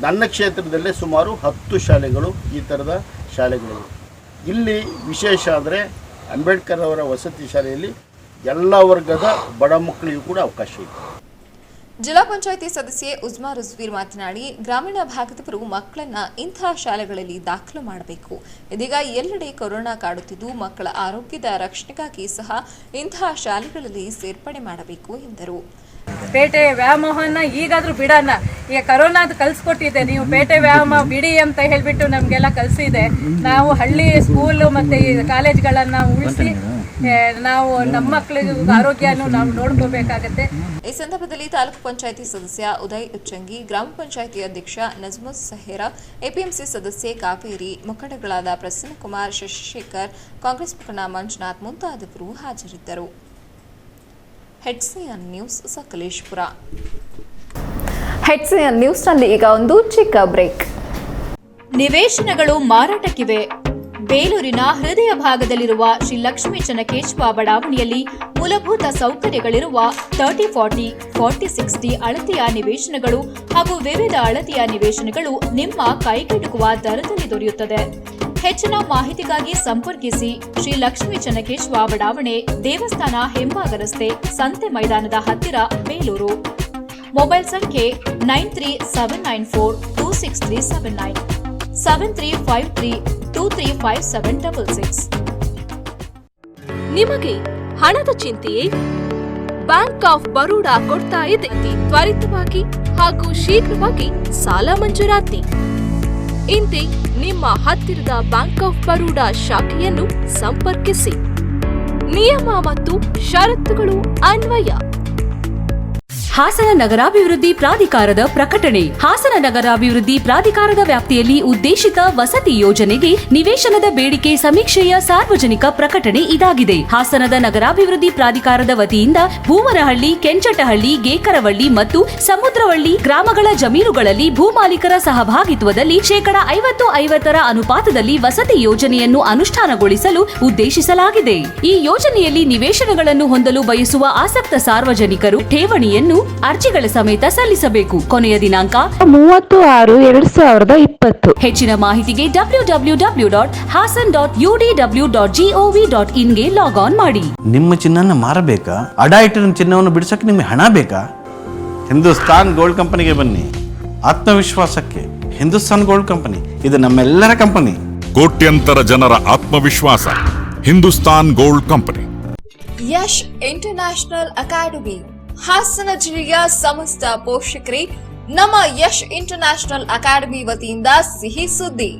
S4: ನನ್ನ ಕ್ಷೇತ್ರದಲ್ಲೇ ಸುಮಾರು 10 ಶಾಲೆಗಳು ಈ ಥರದ ಶಾಲೆಗಳಿವೆ. ಇಲ್ಲಿ ವಿಶೇಷ ಅಂದರೆ ಅಂಬೇಡ್ಕರ್ ಅವರ ವಸತಿ ಶಾಲೆಯಲ್ಲಿ ಎಲ್ಲ ವರ್ಗದ ಬಡ ಮಕ್ಕಳಿಗೂ ಕೂಡ ಅವಕಾಶ ಇದೆ.
S2: ಜಿಲ್ಲಾ ಪಂಚಾಯಿತಿ ಸದಸ್ಯೆ ಉಜ್ಮಾ ರುಜ್ವೀರ್ ಮಾತನಾಡಿ, ಗ್ರಾಮೀಣ ಭಾಗದವರು ಮಕ್ಕಳನ್ನ ಇಂತಹ ಶಾಲೆಗಳಲ್ಲಿ ದಾಖಲು ಮಾಡಬೇಕು. ಇದೀಗ ಎಲ್ಲೆಡೆ ಕೊರೋನಾ ಕಾಡುತ್ತಿದ್ದು, ಮಕ್ಕಳ ಆರೋಗ್ಯದ ರಕ್ಷಣೆಗಾಗಿ ಸಹ ಇಂತಹ ಶಾಲೆಗಳಲ್ಲಿ ಸೇರ್ಪಡೆ ಮಾಡಬೇಕು ಎಂದರು.
S6: ಪೇಟೆ ವ್ಯಾಮೋಹನ ಈಗಾದ್ರೂ ಬಿಡೋಣ. ಈಗ ಕರೋನಾದ ಕಲಿಸ್ಕೊಟ್ಟಿದೆ, ನೀವು ಪೇಟೆ ವ್ಯಾಯಾಮ ಬಿಡಿ ಅಂತ ಹೇಳ್ಬಿಟ್ಟು ನಮಗೆಲ್ಲ ಕಲಿಸಿದೆ. ನಾವು ಹಳ್ಳಿ ಸ್ಕೂಲು ಮತ್ತು ಕಾಲೇಜ್ಗಳನ್ನು ಉಳಿಸಿ ನಾವು ನಮ್ಮ ಮಕ್ಕಳಿಗೆ ಆರೋಗ್ಯನೂ ನಾವು ನೋಡ್ಕೋಬೇಕಾಗತ್ತೆ.
S2: ಈ ಸಂದರ್ಭದಲ್ಲಿ ತಾಲೂಕು ಪಂಚಾಯಿತಿ ಸದಸ್ಯ ಉದಯ್ ಉಚ್ಚಂಗಿ, ಗ್ರಾಮ ಪಂಚಾಯಿತಿ ಅಧ್ಯಕ್ಷ ನಜ್ಮುಸ್ ಸಹೇರಾ, ಎಪಿಎಂಸಿ ಸದಸ್ಯೆ ಕಾವೇರಿ, ಮುಖಂಡಗಳಾದ ಪ್ರಸನ್ನಕುಮಾರ್, ಶಶಿಶೇಖರ್, ಕಾಂಗ್ರೆಸ್ ಮುಖಂಡ ಮಂಜುನಾಥ್ ಮುಂತಾದವರು ಹಾಜರಿದ್ದರು. HCN news Sakleshpur.
S1: HCN ನ್ಯೂಸ್ನಲ್ಲಿ ಈಗ ಒಂದು ಚಿಕ್ಕ ಬ್ರೇಕ್.
S7: ನಿವೇಶನಗಳು ಮಾರಾಟಕ್ಕಿವೆ. ಬೇಲೂರಿನ ಹೃದಯ ಭಾಗದಲ್ಲಿರುವ ಶ್ರೀ ಲಕ್ಷ್ಮೀ ಚೆನ್ನಕೇಶವ ಬಡಾವಣೆಯಲ್ಲಿ ಮೂಲಭೂತ ಸೌಕರ್ಯಗಳಿರುವ 30-40, 40-60 ಅಳತೆಯ ನಿವೇಶನಗಳು ಹಾಗೂ ವಿವಿಧ ಅಳತೆಯ ನಿವೇಶನಗಳು ನಿಮ್ಮ ಕೈಗೆಟುಕುವ ದರದಲ್ಲಿ ದೊರೆಯುತ್ತದೆ. ಹೆಚ್ಚಿನ ಮಾಹಿತಿಗಾಗಿ ಸಂಪರ್ಕಿಸಿ ಶ್ರೀ ಲಕ್ಷ್ಮೀ ಚೆನ್ನಕೇಶವ ಬಡಾವಣೆ, ದೇವಸ್ಥಾನ ಹಿಂಭಾಗ ರಸ್ತೆ, ಸಂತೆ ಮೈದಾನದ ಹತ್ತಿರ, ಬೇಲೂರು. ಮೊಬೈಲ್ ಸಂಖ್ಯೆ 9379426379, 7353235766.
S8: ನಿಮಗೆ ಹಣದ ಚಿಂತೆಯೇ? ಬ್ಯಾಂಕ್ ಆಫ್ ಬರೋಡಾ ಕೊಡ್ತಾ ಇದೆ ತ್ವರಿತವಾಗಿ ಹಾಗೂ ಶೀಘ್ರವಾಗಿ ಸಾಲ ಮಂಜೂರಾತಿ. ಇಂದೇ ನಿಮ್ಮ ಹತ್ತಿರದ ಬ್ಯಾಂಕ್ ಆಫ್ ಬರೋಡಾ ಶಾಖೆಯನ್ನು ಸಂಪರ್ಕಿಸಿ. ನಿಯಮ ಮತ್ತು ಷರತ್ತುಗಳು ಅನ್ವಯ.
S9: ಹಾಸನ ನಗರಾಭಿವೃದ್ಧಿ ಪ್ರಾಧಿಕಾರದ ಪ್ರಕಟಣೆ. ಹಾಸನ ನಗರಾಭಿವೃದ್ಧಿ ಪ್ರಾಧಿಕಾರದ ವ್ಯಾಪ್ತಿಯಲ್ಲಿ ಉದ್ದೇಶಿತ ವಸತಿ ಯೋಜನೆಗೆ ನಿವೇಶನದ ಬೇಡಿಕೆ ಸಮೀಕ್ಷೆಯ ಸಾರ್ವಜನಿಕ ಪ್ರಕಟಣೆ ಇದಾಗಿದೆ. ಹಾಸನದ ನಗರಾಭಿವೃದ್ಧಿ ಪ್ರಾಧಿಕಾರದ ವತಿಯಿಂದ ಭೂಮರಹಳ್ಳಿ, ಕೆಂಚಟಹಳ್ಳಿ, ಗೇಕರವಳ್ಳಿ ಮತ್ತು ಸಮುದ್ರವಳ್ಳಿ ಗ್ರಾಮಗಳ ಜಮೀನುಗಳಲ್ಲಿ ಭೂಮಾಲೀಕರ ಸಹಭಾಗಿತ್ವದಲ್ಲಿ 50-50 ಅನುಪಾತದಲ್ಲಿ ವಸತಿ ಯೋಜನೆಯನ್ನು ಅನುಷ್ಠಾನಗೊಳಿಸಲು ಉದ್ದೇಶಿಸಲಾಗಿದೆ. ಈ ಯೋಜನೆಯಲ್ಲಿ ನಿವೇಶನಗಳನ್ನು ಹೊಂದಲು ಬಯಸುವ ಆಸಕ್ತ ಸಾರ್ವಜನಿಕರು ಠೇವಣಿಯನ್ನು ಅರ್ಜಿಗಳ ಸಮೇತ ಸಲ್ಲಿಸಬೇಕು. ಕೊನೆಯ ದಿನಾಂಕ 30/6/2020. ಹೆಚ್ಚಿನ ಮಾಹಿತಿಗೆ www.hasan.udw.gov.in ಗೆ ಲಾಗ್ ಆನ್ ಮಾಡಿ.
S10: ನಿಮ್ಮ ಚಿನ್ನನ ಮಾರಬೇಕಾ? ಅಡ ಇಟ್ಟಿನ ಚಿನ್ನವನ್ನು ಬಿಡಿಸಕ್ಕೆ ನಿಮಗೆ ಹಣ ಬೇಕಾ? ಹಿಂದೂಸ್ತಾನ್ ಗೋಲ್ಡ್ ಕಂಪನಿಗೆ ಬನ್ನಿ. ಆತ್ಮವಿಶ್ವಾಸಕ್ಕೆ ಹಿಂದೂಸ್ತಾನ್ ಗೋಲ್ಡ್ ಕಂಪನಿ ಇದು ನಮ್ಮೆಲ್ಲರ ಕಂಪನಿ.
S11: ಕೋಟ್ಯಂತರ ಜನರ ಆತ್ಮವಿಶ್ವಾಸ Hindustan gold company.
S2: Yash international academy. Hassan ಜಿಲ್ಲೆಯ ಸಮಸ್ತ ಪೋಷಕರೇ, ನಮ್ಮ ಯಶ್ ಇಂಟರ್ನ್ಯಾಷನಲ್ ಅಕಾಡೆಮಿ ವತಿಯಿಂದ ಸಿಹಿ ಸುದ್ದಿ.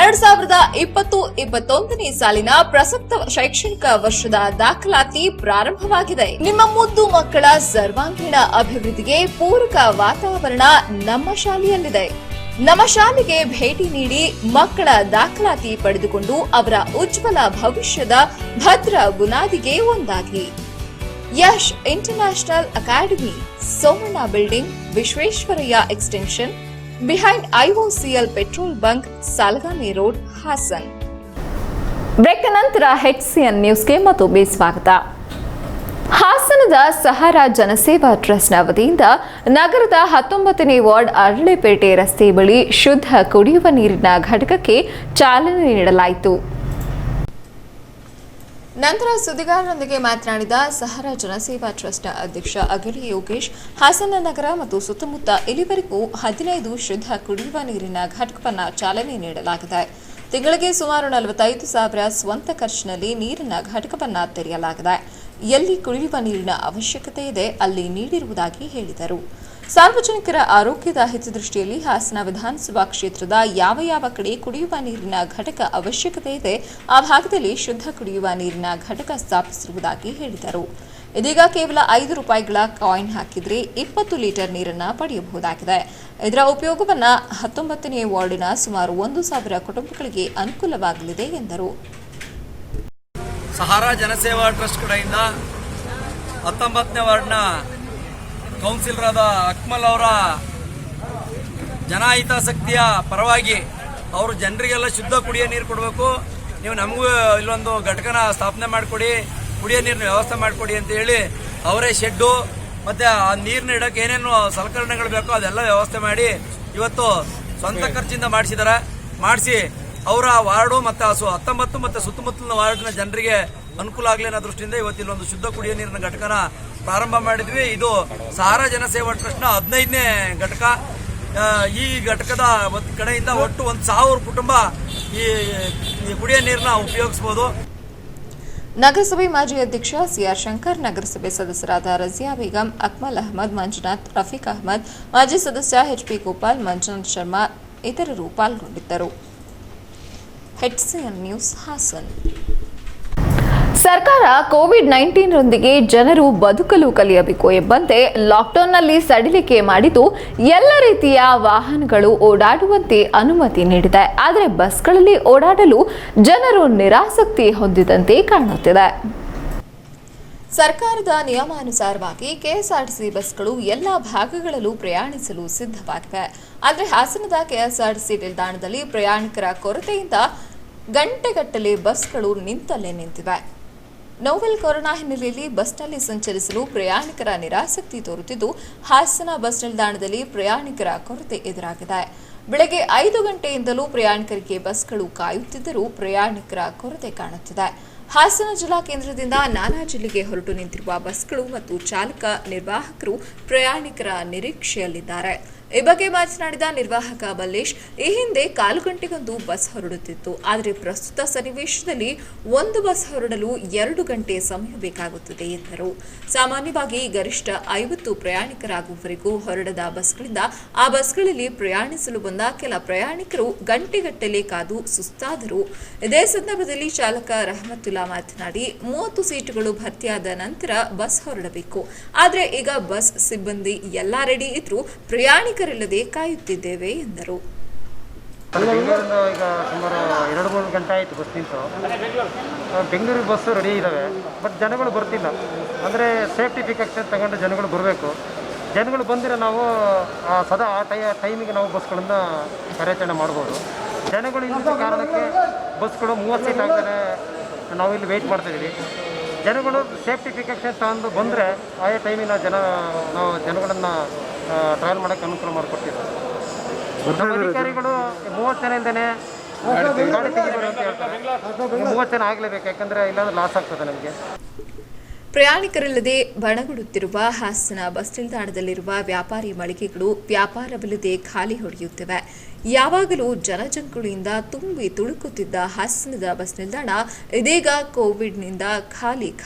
S2: 2020-21ನೇ ಸಾಲಿನ ಪ್ರಸಕ್ತ ಶೈಕ್ಷಣಿಕ ವರ್ಷದ ದಾಖಲಾತಿ ಪ್ರಾರಂಭವಾಗಿದೆ. ನಿಮ್ಮ ಮುದ್ದು ಮಕ್ಕಳ ಸರ್ವಾಂಗೀಣ ಅಭಿವೃದ್ಧಿಗೆ ಪೂರಕ ವಾತಾವರಣ ನಮ್ಮ ಶಾಲೆಯಲ್ಲಿದೆ. ನಮ್ಮ ಶಾಲೆಗೆ ಭೇಟಿ ನೀಡಿ ಮಕ್ಕಳ ದಾಖಲಾತಿ ಪಡೆದುಕೊಂಡು ಅವರ ಉಜ್ವಲ ಭವಿಷ್ಯದ ಭದ್ರ ಬುನಾದಿಗೆ ಒಂದಾಗಿ. Yash international academy, Somanna building, Visvesvaraya extension, behind IOCL petrol bunk, Salagami road, Hassan.
S1: Break ನಂತರ HCN ನ್ಯೂಸ್ಗೆ ಮತ್ತೊಮ್ಮೆ ಸ್ವಾಗತ. ಹಾಸನದ ಸಹಾರಾ ಜನಸೇವಾ ಟ್ರಸ್ಟ್ನ ವತಿಯಿಂದ ನಗರದ 19ನೇ ವಾರ್ಡ್ ಅರಳೆಪೇಟೆ ರಸ್ತೆ ಬಳಿ ಶುದ್ಧ ಕುಡಿಯುವ ನೀರಿನ ಘಟಕಕ್ಕೆ ಚಾಲನೆ ನೀಡಲಾಯಿತು.
S2: ನಂತರ ಸುದ್ದಿಗಾರರೊಂದಿಗೆ ಮಾತನಾಡಿದ ಸಹಾರಾ ಜನಸೇವಾ ಟ್ರಸ್ಟ್ನ ಅಧ್ಯಕ್ಷ ಅಗಲಿ ಯೋಗೇಶ್, ಹಾಸನ ನಗರ ಮತ್ತು ಸುತ್ತಮುತ್ತ ಇಲ್ಲಿವರೆಗೂ 15 ಶುದ್ಧ ಕುಡಿಯುವ ನೀರಿನ ಘಟಕವನ್ನು ಚಾಲನೆ ನೀಡಲಾಗಿದೆ. ತಿಂಗಳಿಗೆ ಸುಮಾರು 45,000 ಸ್ವಂತ ಖರ್ಚಿನಲ್ಲಿ ನೀರಿನ ಘಟಕವನ್ನು ತೆರೆಯಲಾಗಿದೆ. ಎಲ್ಲಿ ಕುಡಿಯುವ ನೀರಿನ ಅವಶ್ಯಕತೆ ಇದೆ ಅಲ್ಲಿ ನೀಡಿರುವುದಾಗಿ ಹೇಳಿದರು. ಸಾರ್ವಜನಿಕರ ಆರೋಗ್ಯದ ಹಿತದೃಷ್ಟಿಯಲ್ಲಿ ಹಾಸನ ವಿಧಾನಸಭಾ ಕ್ಷೇತ್ರದ ಯಾವ ಕಡೆ ಕುಡಿಯುವ ನೀರಿನ ಘಟಕ ಅವಶ್ಯಕತೆ ಇದೆ ಆ ಭಾಗದಲ್ಲಿ ಶುದ್ಧ ಕುಡಿಯುವ ನೀರಿನ ಘಟಕ ಸ್ಥಾಪಿಸಿರುವುದಾಗಿ ಹೇಳಿದರು. ಇದೀಗ ಕೇವಲ ₹5 ಕಾಯಿನ್ ಹಾಕಿದ್ರೆ 20 ಲೀಟರ್ ನೀರನ್ನು ಪಡೆಯಬಹುದಾಗಿದೆ. ಇದರ ಉಪಯೋಗವನ್ನು 19ನೇ ವಾರ್ಡಿನ ಸುಮಾರು 1,000 ಕುಟುಂಬಗಳಿಗೆ ಅನುಕೂಲವಾಗಲಿದೆ ಎಂದರು.
S12: ಸಹಾರಾ ಜನಸೇವಾ ಟ್ರಸ್ಟ್ ಕಡೆಯಿಂದ 19ನೇ ವಾರ್ಡ್ನ ಕೌನ್ಸಿಲರ್ ಆದ ಅಕ್ಮಲ್ ಅವರ ಜನಹಿತಾಸಕ್ತಿಯ ಪರವಾಗಿ ಅವರು ಜನರಿಗೆಲ್ಲ ಶುದ್ಧ ಕುಡಿಯೋ ನೀರು ಕೊಡಬೇಕು, ನೀವು ನಮಗೂ ಇಲ್ಲೊಂದು ಘಟಕನ ಸ್ಥಾಪನೆ ಮಾಡಿಕೊಡಿ, ಕುಡಿಯೋ ನೀರಿನ ವ್ಯವಸ್ಥೆ ಮಾಡಿಕೊಡಿ ಅಂತ ಹೇಳಿ ಅವರೇ ಶೆಡ್ಡು ಮತ್ತು ಆ ನೀರನ್ನ ಇಡೋಕ್ಕೆ ಏನೇನು ಸಲಕರಣೆಗಳು ಬೇಕೋ ಅದೆಲ್ಲ ವ್ಯವಸ್ಥೆ ಮಾಡಿ ಇವತ್ತು ಸ್ವಂತ ಖರ್ಚಿಂದ ಮಾಡಿಸಿ ಅವರ ವಾರ್ಡು ಮತ್ತು 19 ಮತ್ತು ಸುತ್ತಮುತ್ತಲಿನ ವಾರ್ಡ್ನ ಜನರಿಗೆ ಅನುಕೂಲ ಆಗಲಿ ಅನ್ನೋ ದೃಷ್ಟಿಯಿಂದ ಇವತ್ತು ಇಲ್ಲೊಂದು ಶುದ್ಧ ಕುಡಿಯೋ ನೀರಿನ ಘಟಕನ ಪ್ರಾರಂಭ ಮಾಡಿದ್ವಿ. ಇದು ಸಹಾರಾ ಜನಸೇವಾ ಟ್ರಸ್ಟ್ನ 15ನೇ ಘಟಕ. ಈ ಘಟಕದ ಕಡೆಯಿಂದ ಒಟ್ಟು 1,000 ಕುಟುಂಬ ಈ ಕುಡಿಯೋ ನೀರನ್ನ ಉಪಯೋಗಿಸಬಹುದು.
S2: ನಗರಸಭೆ ಮಾಜಿ ಅಧ್ಯಕ್ಷ ಸಿಆರ್ ಶಂಕರ್, ನಗರಸಭೆ ಸದಸ್ಯರಾದ ರಜಿಯಾ ಬೇಗಂ, ಅಕ್ಮಲ್ ಅಹಮದ್, ಮಂಜುನಾಥ್, ರಫೀಕ್ ಅಹಮದ್, ಮಾಜಿ ಸದಸ್ಯ ಎಚ್ಪಿ ಗೋಪಾಲ್, ಮಂಜುನಾಥ್ ಶರ್ಮಾ ಇತರರು ಪಾಲ್ಗೊಂಡಿದ್ದರು. HCN news Hassan.
S1: ಸರ್ಕಾರ ಕೋವಿಡ್-19 ರೊಂದಿಗೆ ಜನರು ಬದುಕಲು ಕಲಿಯಬೇಕು ಎಂಬಂತೆ ಲಾಕ್ಡೌನ್ನಲ್ಲಿ ಸಡಿಲಿಕೆ ಮಾಡಿದ್ದು ಎಲ್ಲ ರೀತಿಯ ವಾಹನಗಳು ಓಡಾಡುವಂತೆ ಅನುಮತಿ ನೀಡಿದೆ. ಆದರೆ ಬಸ್ಗಳಲ್ಲಿ ಓಡಾಡಲು ಜನರು ನಿರಾಸಕ್ತಿ ಹೊಂದಿದಂತೆ ಕಾಣುತ್ತಿದೆ.
S2: ಸರ್ಕಾರದ ನಿಯಮಾನುಸಾರವಾಗಿ ಕೆಎಸ್ಆರ್ಟಿಸಿ ಬಸ್ಗಳು ಎಲ್ಲ ಭಾಗಗಳಲ್ಲೂ ಪ್ರಯಾಣಿಸಲು ಸಿದ್ಧವಾಗಿವೆ. ಆದರೆ ಹಾಸನದ ಕೆಎಸ್ಆರ್ಟಿಸಿ ನಿಲ್ದಾಣದಲ್ಲಿ ಪ್ರಯಾಣಿಕರ ಕೊರತೆಯಿಂದ ಗಂಟೆಗಟ್ಟಲೆ ಬಸ್ಗಳು ನಿಂತಿವೆ. ನೋವೆಲ್ ಕೊರೋನಾ ಹಿನ್ನೆಲೆಯಲ್ಲಿ ಬಸ್ನಲ್ಲಿ ಸಂಚರಿಸಲು ಪ್ರಯಾಣಿಕರ ನಿರಾಸಕ್ತಿ ತೋರುತ್ತಿದ್ದು ಹಾಸನ ಬಸ್ ನಿಲ್ದಾಣದಲ್ಲಿ ಪ್ರಯಾಣಿಕರ ಕೊರತೆ ಎದುರಾಗಿದೆ. ಬೆಳಗ್ಗೆ 5 ಗಂಟೆಯಿಂದಲೂ ಪ್ರಯಾಣಿಕರಿಗೆ ಬಸ್ಗಳು ಕಾಯುತ್ತಿದ್ದರೂ ಪ್ರಯಾಣಿಕರ ಕೊರತೆ ಕಾಣುತ್ತಿದೆ. ಹಾಸನ ಜಿಲ್ಲಾ ಕೇಂದ್ರದಿಂದ ನಾನಾ ಜಿಲ್ಲೆಗೆ ಹೊರಟು ನಿಂತಿರುವ ಬಸ್ಗಳು ಮತ್ತು ಚಾಲಕ ನಿರ್ವಾಹಕರು ಪ್ರಯಾಣಿಕರ ನಿರೀಕ್ಷೆಯಲ್ಲಿದ್ದಾರೆ. ಈ ಬಗ್ಗೆ ಮಾತನಾಡಿದ ನಿರ್ವಾಹಕ ಮಲ್ಲೇಶ್, ಈ ಹಿಂದೆ 1/4 ಗಂಟೆಗೊಂದು ಬಸ್ ಹೊರಡುತ್ತಿತ್ತು. ಆದರೆ ಪ್ರಸ್ತುತ ಸನ್ನಿವೇಶದಲ್ಲಿ ಒಂದು ಬಸ್ ಹೊರಡಲು 2 ಗಂಟೆ ಸಮಯ ಬೇಕಾಗುತ್ತದೆ ಎಂದರು. ಸಾಮಾನ್ಯವಾಗಿ ಗರಿಷ್ಠ 50 ಪ್ರಯಾಣಿಕರಾಗುವವರೆಗೂ ಹೊರಡದ ಬಸ್ಗಳಿಂದ ಆ ಬಸ್ಗಳಲ್ಲಿ ಪ್ರಯಾಣಿಸಲು ಬಂದ ಕೆಲ ಪ್ರಯಾಣಿಕರು ಗಂಟೆಗಟ್ಟಲೆ ಕಾದು ಸುಸ್ತಾದರು. ಇದೇ ಸಂದರ್ಭದಲ್ಲಿ ಚಾಲಕ ರಹಮತುಲ್ಲಾ ಮಾತನಾಡಿ, 30 ಸೀಟುಗಳು ಭರ್ತಿಯಾದ ನಂತರ ಬಸ್ ಹೊರಡಬೇಕು. ಆದರೆ ಈಗ ಬಸ್ ಸಿಬ್ಬಂದಿ ಎಲ್ಲಾ ರೆಡಿ ಇದ್ರೂ ಪ್ರಯಾಣಿಕರಿಲ್ಲದೆ ಕಾಯುತ್ತಿದ್ದೇವೆ ಎಂದರು.
S13: ಬೆಂಗಳೂರಿಂದ ಈಗ ಸುಮಾರು 2-3 ಗಂಟೆ ಆಯಿತು ಬಸ್ ನಿಂತು. ಬೆಂಗಳೂರಿಗೆ ಬಸ್ಸು ರೆಡಿ ಇದ್ದಾವೆ, ಬಟ್ ಜನಗಳು ಬರ್ತಿಲ್ಲ. ಅಂದರೆ ಸೇಫ್ಟಿ ಪ್ರಿಕಾಕ್ಷನ್ ತಗೊಂಡು ಜನಗಳು ಬರಬೇಕು. ಜನಗಳು ಬಂದಿರೋ ನಾವು ಸದಾ ಆ ಟೈಮಿಗೆ ನಾವು ಬಸ್ಗಳನ್ನು ಕಾರ್ಯಾಚರಣೆ ಮಾಡ್ಬೋದು. ಜನಗಳು ಇಲ್ಲದ ಕಾರಣಕ್ಕೆ ಬಸ್ಗಳು 30 ಸೀಟ್ ಆಗ್ತಾರೆ, ನಾವು ಇಲ್ಲಿ ವೆಯ್ಟ್ ಮಾಡ್ತಾಯಿದ್ದೀವಿ. ಜನಗಳು ಸೇಫ್ಟಿ ಪ್ರಿಕಾಕ್ಷನ್ ತಗೊಂಡು ಬಂದರೆ ಆಯಾ ಟೈಮಿಗೆ ನಾವು ಜನಗಳನ್ನು ಟ್ರಾವೆಲ್ ಮಾಡೋಕ್ಕೆ ಅನುಕೂಲ ಮಾಡಿಕೊಡ್ತಿದ್ದಾರೆ. ನಮ್ಮ ಅಧಿಕಾರಿಗಳು 30 ಜನ ಇಲ್ಲದೇ ಗಾಡಿ ತೆಗಿಬೇಡಿ ಅಂತ ಹೇಳ್ತಾರೆ. 30 ಜನ ಆಗಲೇಬೇಕು, ಯಾಕಂದರೆ ಇಲ್ಲಾಂದ್ರೆ ಲಾಸ್ ಆಗ್ತದೆ ನಮಗೆ.
S2: ಪ್ರಯಾಣಿಕರಿಲ್ಲದೆ ಬಣಗುಡುತ್ತಿರುವ ಹಾಸನ ಬಸ್ ನಿಲ್ದಾಣದಲ್ಲಿರುವ ವ್ಯಾಪಾರಿ ಮಳಿಗೆಗಳು ವ್ಯಾಪಾರವಿಲ್ಲದೆ ಖಾಲಿ ಹೊಡೆಯುತ್ತಿವೆ. ಯಾವಾಗಲೂ ಜನಜಂಗುಳಿಯಿಂದ ತುಂಬಿ ತುಳುಕುತ್ತಿದ್ದ ಹಾಸನದ ಬಸ್ ನಿಲ್ದಾಣ ಇದೀಗ ಕೋವಿಡ್ನಿಂದ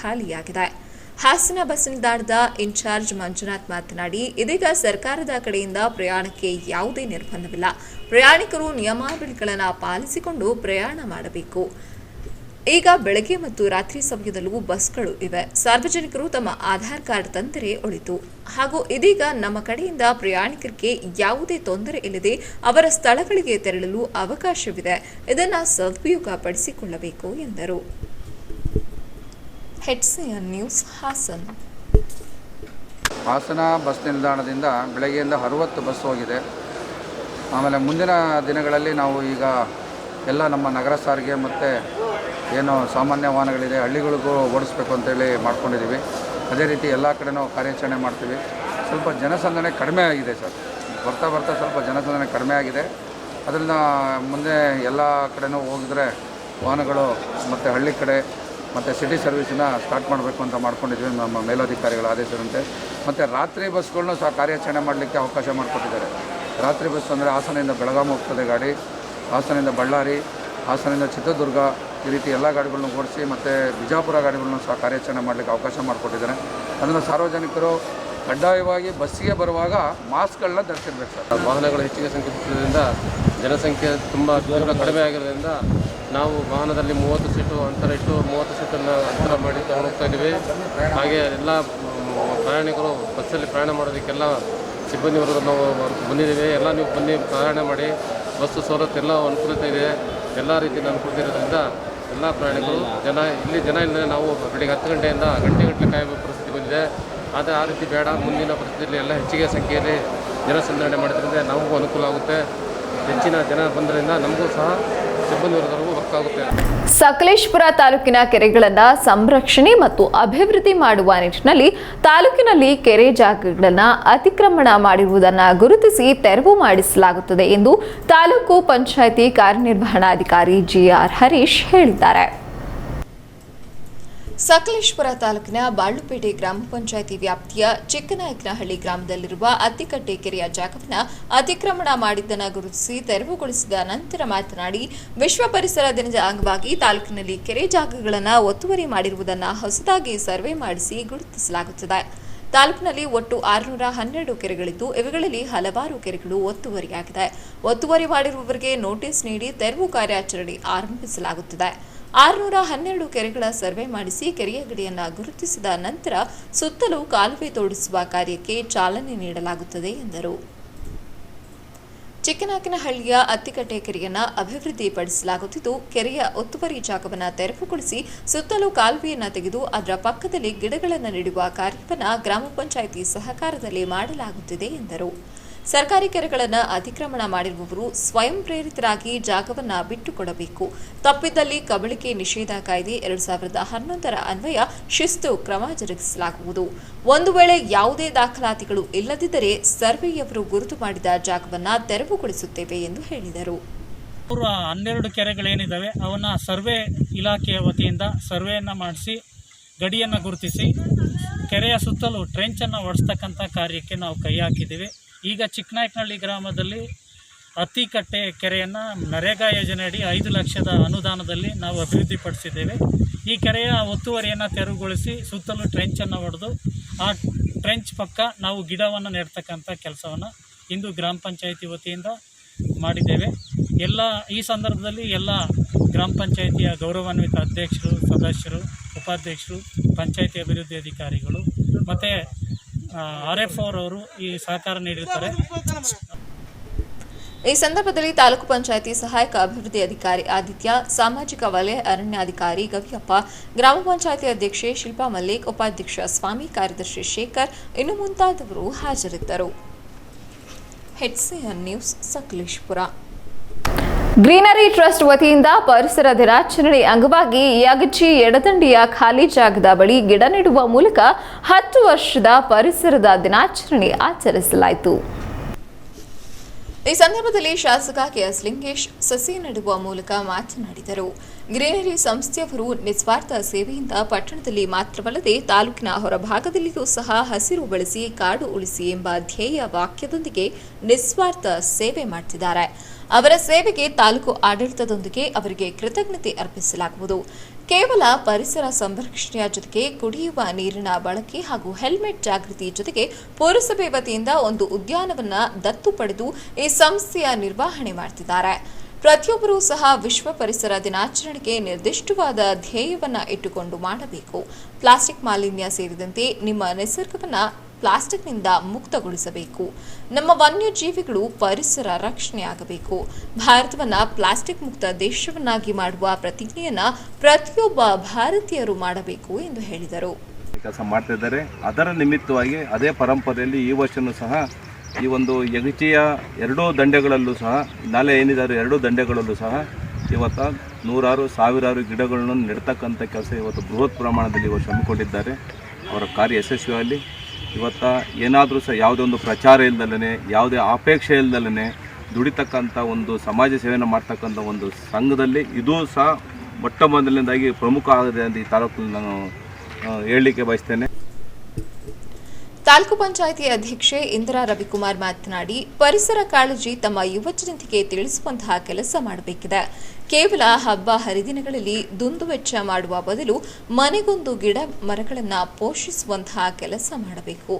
S2: ಖಾಲಿಯಾಗಿದೆ. ಹಾಸನ ಬಸ್ ನಿಲ್ದಾಣದ ಇನ್ಚಾರ್ಜ್ ಮಂಜುನಾಥ್ ಮಾತನಾಡಿ, ಇದೀಗ ಸರ್ಕಾರದ ಕಡೆಯಿಂದ ಪ್ರಯಾಣಕ್ಕೆ ಯಾವುದೇ ನಿರ್ಬಂಧವಿಲ್ಲ. ಪ್ರಯಾಣಿಕರು ನಿಯಮಾವಳಿಗಳನ್ನು ಪಾಲಿಸಿಕೊಂಡು ಪ್ರಯಾಣ ಮಾಡಬೇಕು. ಈಗ ಬೆಳಗ್ಗೆ ಮತ್ತು ರಾತ್ರಿ ಸಮಯದಲ್ಲೂ ಬಸ್ಗಳು ಇವೆ. ಸಾರ್ವಜನಿಕರು ತಮ್ಮ ಆಧಾರ್ ಕಾರ್ಡ್ ತಂದರೆ ಒಳಿತು. ಹಾಗೂ ಇದೀಗ ನಮ್ಮ ಕಡೆಯಿಂದ ಪ್ರಯಾಣಿಕರಿಗೆ ಯಾವುದೇ ತೊಂದರೆ ಇಲ್ಲದೆ ಅವರ ಸ್ಥಳಗಳಿಗೆ ತೆರಳಲು ಅವಕಾಶವಿದೆ. ಇದನ್ನು ಸದುಪಯೋಗ ಪಡಿಸಿಕೊಳ್ಳಬೇಕು ಎಂದರು. HCN news Hassan.
S14: Hassan bus ನಿಲ್ದಾಣದಿಂದ ಬೆಳಗ್ಗೆಯಿಂದ 60 ಬಸ್ ಹೋಗಿದೆ. ಆಮೇಲೆ ಮುಂದಿನ ದಿನಗಳಲ್ಲಿ ನಾವು ಈಗ ಎಲ್ಲ ನಮ್ಮ ನಗರ ಸಾರಿಗೆ ಮತ್ತು ಏನು ಸಾಮಾನ್ಯ ವಾಹನಗಳಿದೆ ಹಳ್ಳಿಗಳಿಗೂ ಓಡಿಸ್ಬೇಕು ಅಂತೇಳಿ ಮಾಡ್ಕೊಂಡಿದ್ದೀವಿ. ಅದೇ ರೀತಿ ಎಲ್ಲ ಕಡೆನೂ ಕಾರ್ಯಾಚರಣೆ ಮಾಡ್ತೀವಿ. ಸ್ವಲ್ಪ ಜನಸಂದಣಿ ಕಡಿಮೆ ಆಗಿದೆ ಸರ್, ಬರ್ತಾ ಸ್ವಲ್ಪ ಜನಸಂದಣಿ ಕಡಿಮೆ ಆಗಿದೆ. ಅದರಿಂದ ಮುಂದೆ ಎಲ್ಲ ಕಡೆನೂ ಹೋಗಿದ್ರೆ ವಾಹನಗಳು ಮತ್ತು ಹಳ್ಳಿ ಕಡೆ ಮತ್ತು ಸಿಟಿ ಸರ್ವಿಸನ್ನ ಸ್ಟಾರ್ಟ್ ಮಾಡಬೇಕು ಅಂತ ಮಾಡ್ಕೊಂಡಿದ್ವಿ ನಮ್ಮ ಮೇಲಧಿಕಾರಿಗಳ ಆದೇಶದಂತೆ. ಮತ್ತು ರಾತ್ರಿ ಬಸ್ಗಳನ್ನೂ ಸಹ ಕಾರ್ಯಾಚರಣೆ ಮಾಡಲಿಕ್ಕೆ ಅವಕಾಶ ಮಾಡಿಕೊಟ್ಟಿದ್ದಾರೆ. ರಾತ್ರಿ ಬಸ್ ಅಂದರೆ ಹಾಸನದಿಂದ ಬೆಳಗಾವಿ ಹೋಗ್ತದೆ ಗಾಡಿ, ಹಾಸನದಿಂದ ಬಳ್ಳಾರಿ, ಹಾಸನದಿಂದ ಚಿತ್ರದುರ್ಗ ಈ ರೀತಿ ಎಲ್ಲ ಗಾಡಿಗಳನ್ನ ಓಡಿಸಿ ಮತ್ತು ಬಿಜಾಪುರ ಗಾಡಿಗಳನ್ನ ಸಹ ಕಾರ್ಯಾಚರಣೆ ಮಾಡಲಿಕ್ಕೆ ಅವಕಾಶ ಮಾಡಿಕೊಟ್ಟಿದ್ದಾರೆ. ಅದನ್ನು ಸಾರ್ವಜನಿಕರು ಕಡ್ಡಾಯವಾಗಿ ಬಸ್ಸಿಗೆ ಬರುವಾಗ ಮಾಸ್ಕ್ಗಳನ್ನ ಧರಿಸಿರ್ಬೇಕು ಸರ್.
S15: ವಾಹನಗಳು ಹೆಚ್ಚಿಗೆ ಸಂಖ್ಯೆ ಬಿಟ್ಟಿರೋದ್ರಿಂದ ಜನಸಂಖ್ಯೆ ತುಂಬ ಕಡಿಮೆ ಆಗಿರೋದ್ರಿಂದ ನಾವು ವಾಹನದಲ್ಲಿ 30 ಸೀಟು ಅಂತರ ಇಟ್ಟು 30 ಸೀಟನ್ನು ಅಂತರ ಮಾಡಿ ತಗೊಂಡೋಗ್ತಾ ಇದ್ದೀವಿ. ಹಾಗೆ ಎಲ್ಲ ಪ್ರಯಾಣಿಕರು ಬಸ್ಸಲ್ಲಿ ಪ್ರಯಾಣ ಮಾಡೋದಕ್ಕೆಲ್ಲ ಸಿಬ್ಬಂದಿ ವರ್ಗ ನಾವು ಬಂದಿದ್ದೀವಿ. ಎಲ್ಲ ನೀವು ಬನ್ನಿ ಪ್ರಯಾಣ ಮಾಡಿ, ಬಸ್ಸು ಸವಲತ್ತು ಎಲ್ಲ ಅನುಕೂಲತೆ ಇದೆ, ಎಲ್ಲ ರೀತಿಯಿಂದ ಅನುಕೂಲತೆ ಇರೋದ್ರಿಂದ ಎಲ್ಲ ಪ್ರಯಾಣಿಕರು ಜನ ಇಲ್ಲದೆ ನಾವು ಬೆಳಿಗ್ಗೆ 10 ಗಂಟೆಯಿಂದ ಗಂಟೆಗಟ್ಟಲೆ ಕಾಯುವ ಪರಿಸ್ಥಿತಿ ಬಂದಿದೆ. ಆದರೆ ಆ ರೀತಿ ಬೇಡ, ಮುಂದಿನ ಪರಿಸ್ಥಿತಿಯಲ್ಲಿ ಎಲ್ಲ ಹೆಚ್ಚಿಗೆ ಸಂಖ್ಯೆಯಲ್ಲಿ ಜನಸಂದಣಿ ಮಾಡೋದ್ರಿಂದ ನಮಗೂ ಅನುಕೂಲ ಆಗುತ್ತೆ. ಹೆಚ್ಚಿನ ಜನ ಬಂದ್ರಿಂದ ನಮಗೂ ಸಹ ಸಿಬ್ಬಂದಿ ವರ್ಗದವರೆಗೂ ವರ್ಕ್ ಆಗುತ್ತೆ.
S1: ಸಕಲೇಶಪುರ ತಾಲೂಕಿನ ಕೆರೆಗಳನ್ನು ಸಂರಕ್ಷಣೆ ಮತ್ತು ಅಭಿವೃದ್ಧಿ ಮಾಡುವ ನಿಟ್ಟಿನಲ್ಲಿ ತಾಲೂಕಿನಲ್ಲಿ ಕೆರೆ ಜಾಗಗಳನ್ನು ಅತಿಕ್ರಮಣ ಮಾಡಿರುವುದನ್ನು ಗುರುತಿಸಿ ತೆರವು ಮಾಡಿಸಲಾಗುತ್ತದೆ ಎಂದು ತಾಲೂಕು ಪಂಚಾಯಿತಿ ಕಾರ್ಯನಿರ್ವಹಣಾಧಿಕಾರಿ ಜಿಆರ್ ಹರೀಶ್ ಹೇಳಿದ್ದಾರೆ.
S2: ಸಕಲೇಶಪುರ ತಾಲೂಕಿನ ಬಾಳುಪೇಟೆ ಗ್ರಾಮ ಪಂಚಾಯಿತಿ ವ್ಯಾಪ್ತಿಯ ಚಿಕ್ಕನಾಯಕನಹಳ್ಳಿ ಗ್ರಾಮದಲ್ಲಿರುವ ಅತ್ತಿಕಟ್ಟೆ ಕೆರೆಯ ಜಾಗವನ್ನು ಅತಿಕ್ರಮಣ ಮಾಡಿದ್ದನ್ನು ಗುರುತಿಸಿ ತೆರವುಗೊಳಿಸಿದ ನಂತರ ಮಾತನಾಡಿ, ವಿಶ್ವ ಪರಿಸರ ದಿನದ ಅಂಗವಾಗಿ ತಾಲೂಕಿನಲ್ಲಿ ಕೆರೆ ಜಾಗಗಳನ್ನು ಒತ್ತುವರಿ ಮಾಡಿರುವುದನ್ನು ಹೊಸದಾಗಿ ಸರ್ವೆ ಮಾಡಿಸಿ ಗುರುತಿಸಲಾಗುತ್ತದೆ. ತಾಲೂಕಿನಲ್ಲಿ ಒಟ್ಟು 612 ಕೆರೆಗಳಿದ್ದು, ಇವುಗಳಲ್ಲಿ ಹಲವಾರು ಕೆರೆಗಳು ಒತ್ತುವರಿಯಾಗಿದೆ. ಒತ್ತುವರಿ ಮಾಡಿರುವವರಿಗೆ ನೋಟಿಸ್ ನೀಡಿ ತೆರವು ಕಾರ್ಯಾಚರಣೆ ಆರಂಭಿಸಲಾಗುತ್ತದೆ. 612 ಕೆರೆಗಳ ಸರ್ವೆ ಮಾಡಿಸಿ ಕೆರೆಯ ಗಡಿಯನ್ನು ಗುರುತಿಸಿದ ನಂತರ ಸುತ್ತಲೂ ಕಾಲುವೆ ತೋಡಿಸುವ ಕಾರ್ಯಕ್ಕೆ ಚಾಲನೆ ನೀಡಲಾಗುತ್ತದೆ ಎಂದರು. ಚಿಕ್ಕನಾಯಕನಹಳ್ಳಿಯ ಅತ್ತಿಕಟ್ಟೆ ಕೆರೆಯನ್ನು ಅಭಿವೃದ್ಧಿಪಡಿಸಲಾಗುತ್ತಿದ್ದು, ಕೆರೆಯ ಒತ್ತುವರಿ ಜಾಗವನ್ನು ತೆರವುಗೊಳಿಸಿ ಸುತ್ತಲೂ ಕಾಲುವೆಯನ್ನು ತೆಗೆದು ಅದರ ಪಕ್ಕದಲ್ಲಿ ಗಿಡಗಳನ್ನು ನೆಡುವ ಕಾರ್ಯವನ್ನು ಗ್ರಾಮ ಪಂಚಾಯಿತಿ ಸಹಕಾರದಲ್ಲಿ ಮಾಡಲಾಗುತ್ತಿದೆ ಎಂದರು. ಸರ್ಕಾರಿ ಕೆರೆಗಳನ್ನು ಅತಿಕ್ರಮಣ ಮಾಡಿರುವವರು ಸ್ವಯಂ ಪ್ರೇರಿತರಾಗಿ ಜಾಗವನ್ನು ಬಿಟ್ಟುಕೊಡಬೇಕು. ತಪ್ಪಿದ್ದಲ್ಲಿ ಕಬಳಿಕೆ ನಿಷೇಧ ಕಾಯ್ದೆ 2011 ಅನ್ವಯ ಶಿಸ್ತು ಕ್ರಮ ಜರುಗಿಸಲಾಗುವುದು. ಒಂದು ವೇಳೆ ಯಾವುದೇ ದಾಖಲಾತಿಗಳು ಇಲ್ಲದಿದ್ದರೆ ಸರ್ವೆಯವರು ಗುರುತು ಮಾಡಿದ ಜಾಗವನ್ನು ತೆರವುಗೊಳಿಸುತ್ತೇವೆ ಎಂದು ಹೇಳಿದರು.
S16: 12 ಕೆರೆಗಳೇನಿದ್ದಾವೆ ಅವನ್ನ ಸರ್ವೆ ಇಲಾಖೆಯ ವತಿಯಿಂದ ಸರ್ವೆಯನ್ನು ಮಾಡಿಸಿ ಗಡಿಯನ್ನು ಗುರುತಿಸಿ ಕೆರೆಯ ಸುತ್ತಲೂ ಟ್ರೆಂಚನ್ನು ಒಡೆಸ್ತಕ್ಕಂಥ ಕಾರ್ಯಕ್ಕೆ ನಾವು ಕೈ ಹಾಕಿದ್ದೀವಿ. ಈಗ ಚಿಕ್ಕನಾಯಕನಹಳ್ಳಿ ಗ್ರಾಮದಲ್ಲಿ ಅತ್ತಿಕಟ್ಟೆ ಕೆರೆಯನ್ನು ನರೇಗಾ ಯೋಜನೆಯಡಿ 5 ಲಕ್ಷದ ಅನುದಾನದಲ್ಲಿ ನಾವು ಅಭಿವೃದ್ಧಿಪಡಿಸಿದ್ದೇವೆ. ಈ ಕೆರೆಯ ಒತ್ತುವರಿಯನ್ನು ತೆರವುಗೊಳಿಸಿ ಸುತ್ತಲೂ ಟ್ರೆಂಚನ್ನು ಹೊಡೆದು ಆ ಟ್ರೆಂಚ್ ಪಕ್ಕ ನಾವು ಗಿಡವನ್ನು ನೆಡ್ತಕ್ಕಂಥ ಕೆಲಸವನ್ನು ಇಂದು ಗ್ರಾಮ ಪಂಚಾಯಿತಿ ವತಿಯಿಂದ ಮಾಡಿದ್ದೇವೆ. ಈ ಸಂದರ್ಭದಲ್ಲಿ ಎಲ್ಲ ಗ್ರಾಮ ಪಂಚಾಯಿತಿಯ ಗೌರವಾನ್ವಿತ ಅಧ್ಯಕ್ಷರು, ಸದಸ್ಯರು, ಉಪಾಧ್ಯಕ್ಷರು, ಪಂಚಾಯಿತಿ ಅಭಿವೃದ್ಧಿ ಅಧಿಕಾರಿಗಳು ಮತ್ತು RFO ಅವರು ಈ ಸಹಕಾರ ನೀಡಿರುತ್ತಾರೆ.
S2: ಈ ಸಂದರ್ಭದಲ್ಲಿ ತಾಲೂಕು ಪಂಚಾಯಿತಿ ಸಹಾಯಕ ಅಭಿವೃದ್ಧಿ ಅಧಿಕಾರಿ ಆದಿತ್ಯ, ಸಾಮಾಜಿಕ ವಲಯ ಅರಣ್ಯಾಧಿಕಾರಿ ಗವಿಯಪ್ಪ, ಗ್ರಾಮ ಪಂಚಾಯಿತಿ ಅಧ್ಯಕ್ಷೆ ಶಿಲ್ಪಾ ಮಲ್ಲಿಕ್, ಉಪಾಧ್ಯಕ್ಷ ಸ್ವಾಮಿ, ಕಾರ್ಯದರ್ಶಿ ಶೇಖರ್ ಇನ್ನು ಮುಂತಾದವರು ಹಾಜರಿದ್ದರು. HCN news Sakleshpur.
S1: Greenery trust ವತಿಯಿಂದ ಪರಿಸರ ದಿನಾಚರಣೆ ಅಂಗವಾಗಿ ಯಗಚಿ ಎಡದಂಡಿಯ ಖಾಲಿ ಜಾಗದ ಬಳಿ ಗಿಡ ನೆಡುವ ಮೂಲಕ 10 ವರ್ಷದ ಪರಿಸರದ ದಿನಾಚರಣೆ ಆಚರಿಸಲಾಯಿತು.
S2: ಈ ಸಂದರ್ಭದಲ್ಲಿ ಶಾಸಕ ಕೆಎಸ್ ಲಿಂಗೇಶ್ ಸಸಿ ನೆಡುವ ಮೂಲಕ ಮಾತನಾಡಿದರು. ಗ್ರೀನರಿ ಸಂಸ್ಥೆಯವರು ನಿಸ್ವಾರ್ಥ ಸೇವೆಯಿಂದ ಪಟ್ಟಣದಲ್ಲಿ ಮಾತ್ರವಲ್ಲದೆ ತಾಲೂಕಿನ ಹೊರಭಾಗದಲ್ಲಿಯೂ ಸಹ ಹಸಿರು ಬೆಳೆಸಿ ಕಾಡು ಉಳಿಸಿ ಎಂಬ ಧ್ಯೇಯ ವಾಕ್ಯದೊಂದಿಗೆ ನಿಸ್ವಾರ್ಥ ಸೇವೆ ಮಾಡುತ್ತಿದ್ದಾರೆ. ಅವರ ಸೇವೆಗೆ ತಾಲೂಕು ಆಡಳಿತದೊಂದಿಗೆ ಅವರಿಗೆ ಕೃತಜ್ಞತೆ ಅರ್ಪಿಸಲಾಗುವುದು. ಕೇವಲ ಪರಿಸರ ಸಂರಕ್ಷಣೆಯ ಜೊತೆಗೆ ಕುಡಿಯುವ ನೀರಿನ ಬಳಕೆ ಹಾಗೂ ಹೆಲ್ಮೆಟ್ ಜಾಗೃತಿ ಜೊತೆಗೆ ಪುರಸಭೆ ವತಿಯಿಂದ ಒಂದು ಉದ್ಯಾನವನ್ನ ದತ್ತು ಪಡೆದು ಈ ಸಂಸ್ಥೆಯ ನಿರ್ವಹಣೆ ಮಾಡುತ್ತಿದ್ದಾರೆ. ಪ್ರತಿಯೊಬ್ಬರೂ ಸಹ ವಿಶ್ವ ಪರಿಸರ ದಿನಾಚರಣೆಗೆ ನಿರ್ದಿಷ್ಟವಾದ ಧ್ಯೇಯವನ್ನ ಇಟ್ಟುಕೊಂಡು ಮಾಡಬೇಕು. ಪ್ಲಾಸ್ಟಿಕ್ ಮಾಲಿನ್ಯ ಸೇರಿದಂತೆ ನಿಮ್ಮ ನಿಸರ್ಗವನ್ನ ಪ್ಲಾಸ್ಟಿಕ್ನಿಂದ ಮುಕ್ತಗೊಳಿಸಬೇಕು. ನಮ್ಮ ವನ್ಯಜೀವಿಗಳು ಪರಿಸರ ರಕ್ಷಣೆಯಾಗಬೇಕು. ಭಾರತವನ್ನ ಪ್ಲಾಸ್ಟಿಕ್ ಮುಕ್ತ ದೇಶವನ್ನಾಗಿ ಮಾಡುವ ಪ್ರತಿಜ್ಞೆಯನ್ನ ಪ್ರತಿಯೊಬ್ಬ ಭಾರತೀಯರು ಮಾಡಬೇಕು ಎಂದು ಹೇಳಿದರು.
S17: ಕೆಲಸ ಮಾಡ್ತಿದ್ದಾರೆ. ಅದರ ನಿಮಿತ್ತವಾಗಿ ಅದೇ ಪರಂಪರೆಯಲ್ಲಿ ಈ ವರ್ಷವೂ ಸಹ ಈ ಒಂದು ಯಗಚಿಯ 2 ದಂಡೆಗಳಲ್ಲೂ ಸಹ ನಾಲೆ ಏನಿದ್ದಾರೆ 2 ದಂಡೆಗಳಲ್ಲೂ ಸಹ ಇವತ್ತು ನೂರಾರು ಸಾವಿರಾರು ಗಿಡಗಳನ್ನು ನೆಡ್ತಕ್ಕಂಥ ಕೆಲಸ ಇವತ್ತು ಬೃಹತ್ ಪ್ರಮಾಣದಲ್ಲಿ ವರ್ಷ ಹಮ್ಮಿಕೊಂಡಿದ್ದಾರೆ. ಅವರ ಕಾರ್ಯ ಯಶಸ್ವಿಯಾಗಲಿ. ಇವತ್ತು ಏನಾದರೂ ಸಹ ಯಾವುದೇ ಒಂದು ಪ್ರಚಾರ ಇಲ್ದಲೇ ಯಾವುದೇ ಅಪೇಕ್ಷೆ ಇಲ್ದಲೇ ದುಡಿತಕ್ಕಂಥ ಒಂದು ಸಮಾಜ ಸೇವೆಯನ್ನು ಮಾಡ್ತಕ್ಕಂಥ ಒಂದು ಸಂಘದಲ್ಲಿ ಇದೂ ಸಹ ಮೊಟ್ಟ ಮೊದಲನೇದಾಗಿ ಪ್ರಮುಖ ಆಗಿದೆ ಅಂತ ಈ ತಾಲೂಕಲ್ಲಿ ನಾನು ಹೇಳಲಿಕ್ಕೆ ಬಯಸ್ತೇನೆ.
S2: ತಾಲೂಕು ಪಂಚಾಯಿತಿ ಅಧ್ಯಕ್ಷೆ ಇಂದಿರಾ ರವಿಕುಮಾರ್ ಮಾತನಾಡಿ, ಪರಿಸರ ಕಾಳಜಿ ತಮ್ಮ ಯುವಜನತೆಗೆ ತಿಳಿಸುವಂತಹ ಕೆಲಸ ಮಾಡಬೇಕಿದೆ. ಕೇವಲ ಹಬ್ಬ ಹರಿದಿನಗಳಲ್ಲಿ ದುಂದುವೆಚ್ಚ ಮಾಡುವ ಬದಲು ಮನೆಗೊಂದು ಗಿಡ ಮರಗಳನ್ನು ಪೋಷಿಸುವಂತಹ ಕೆಲಸ ಮಾಡಬೇಕು.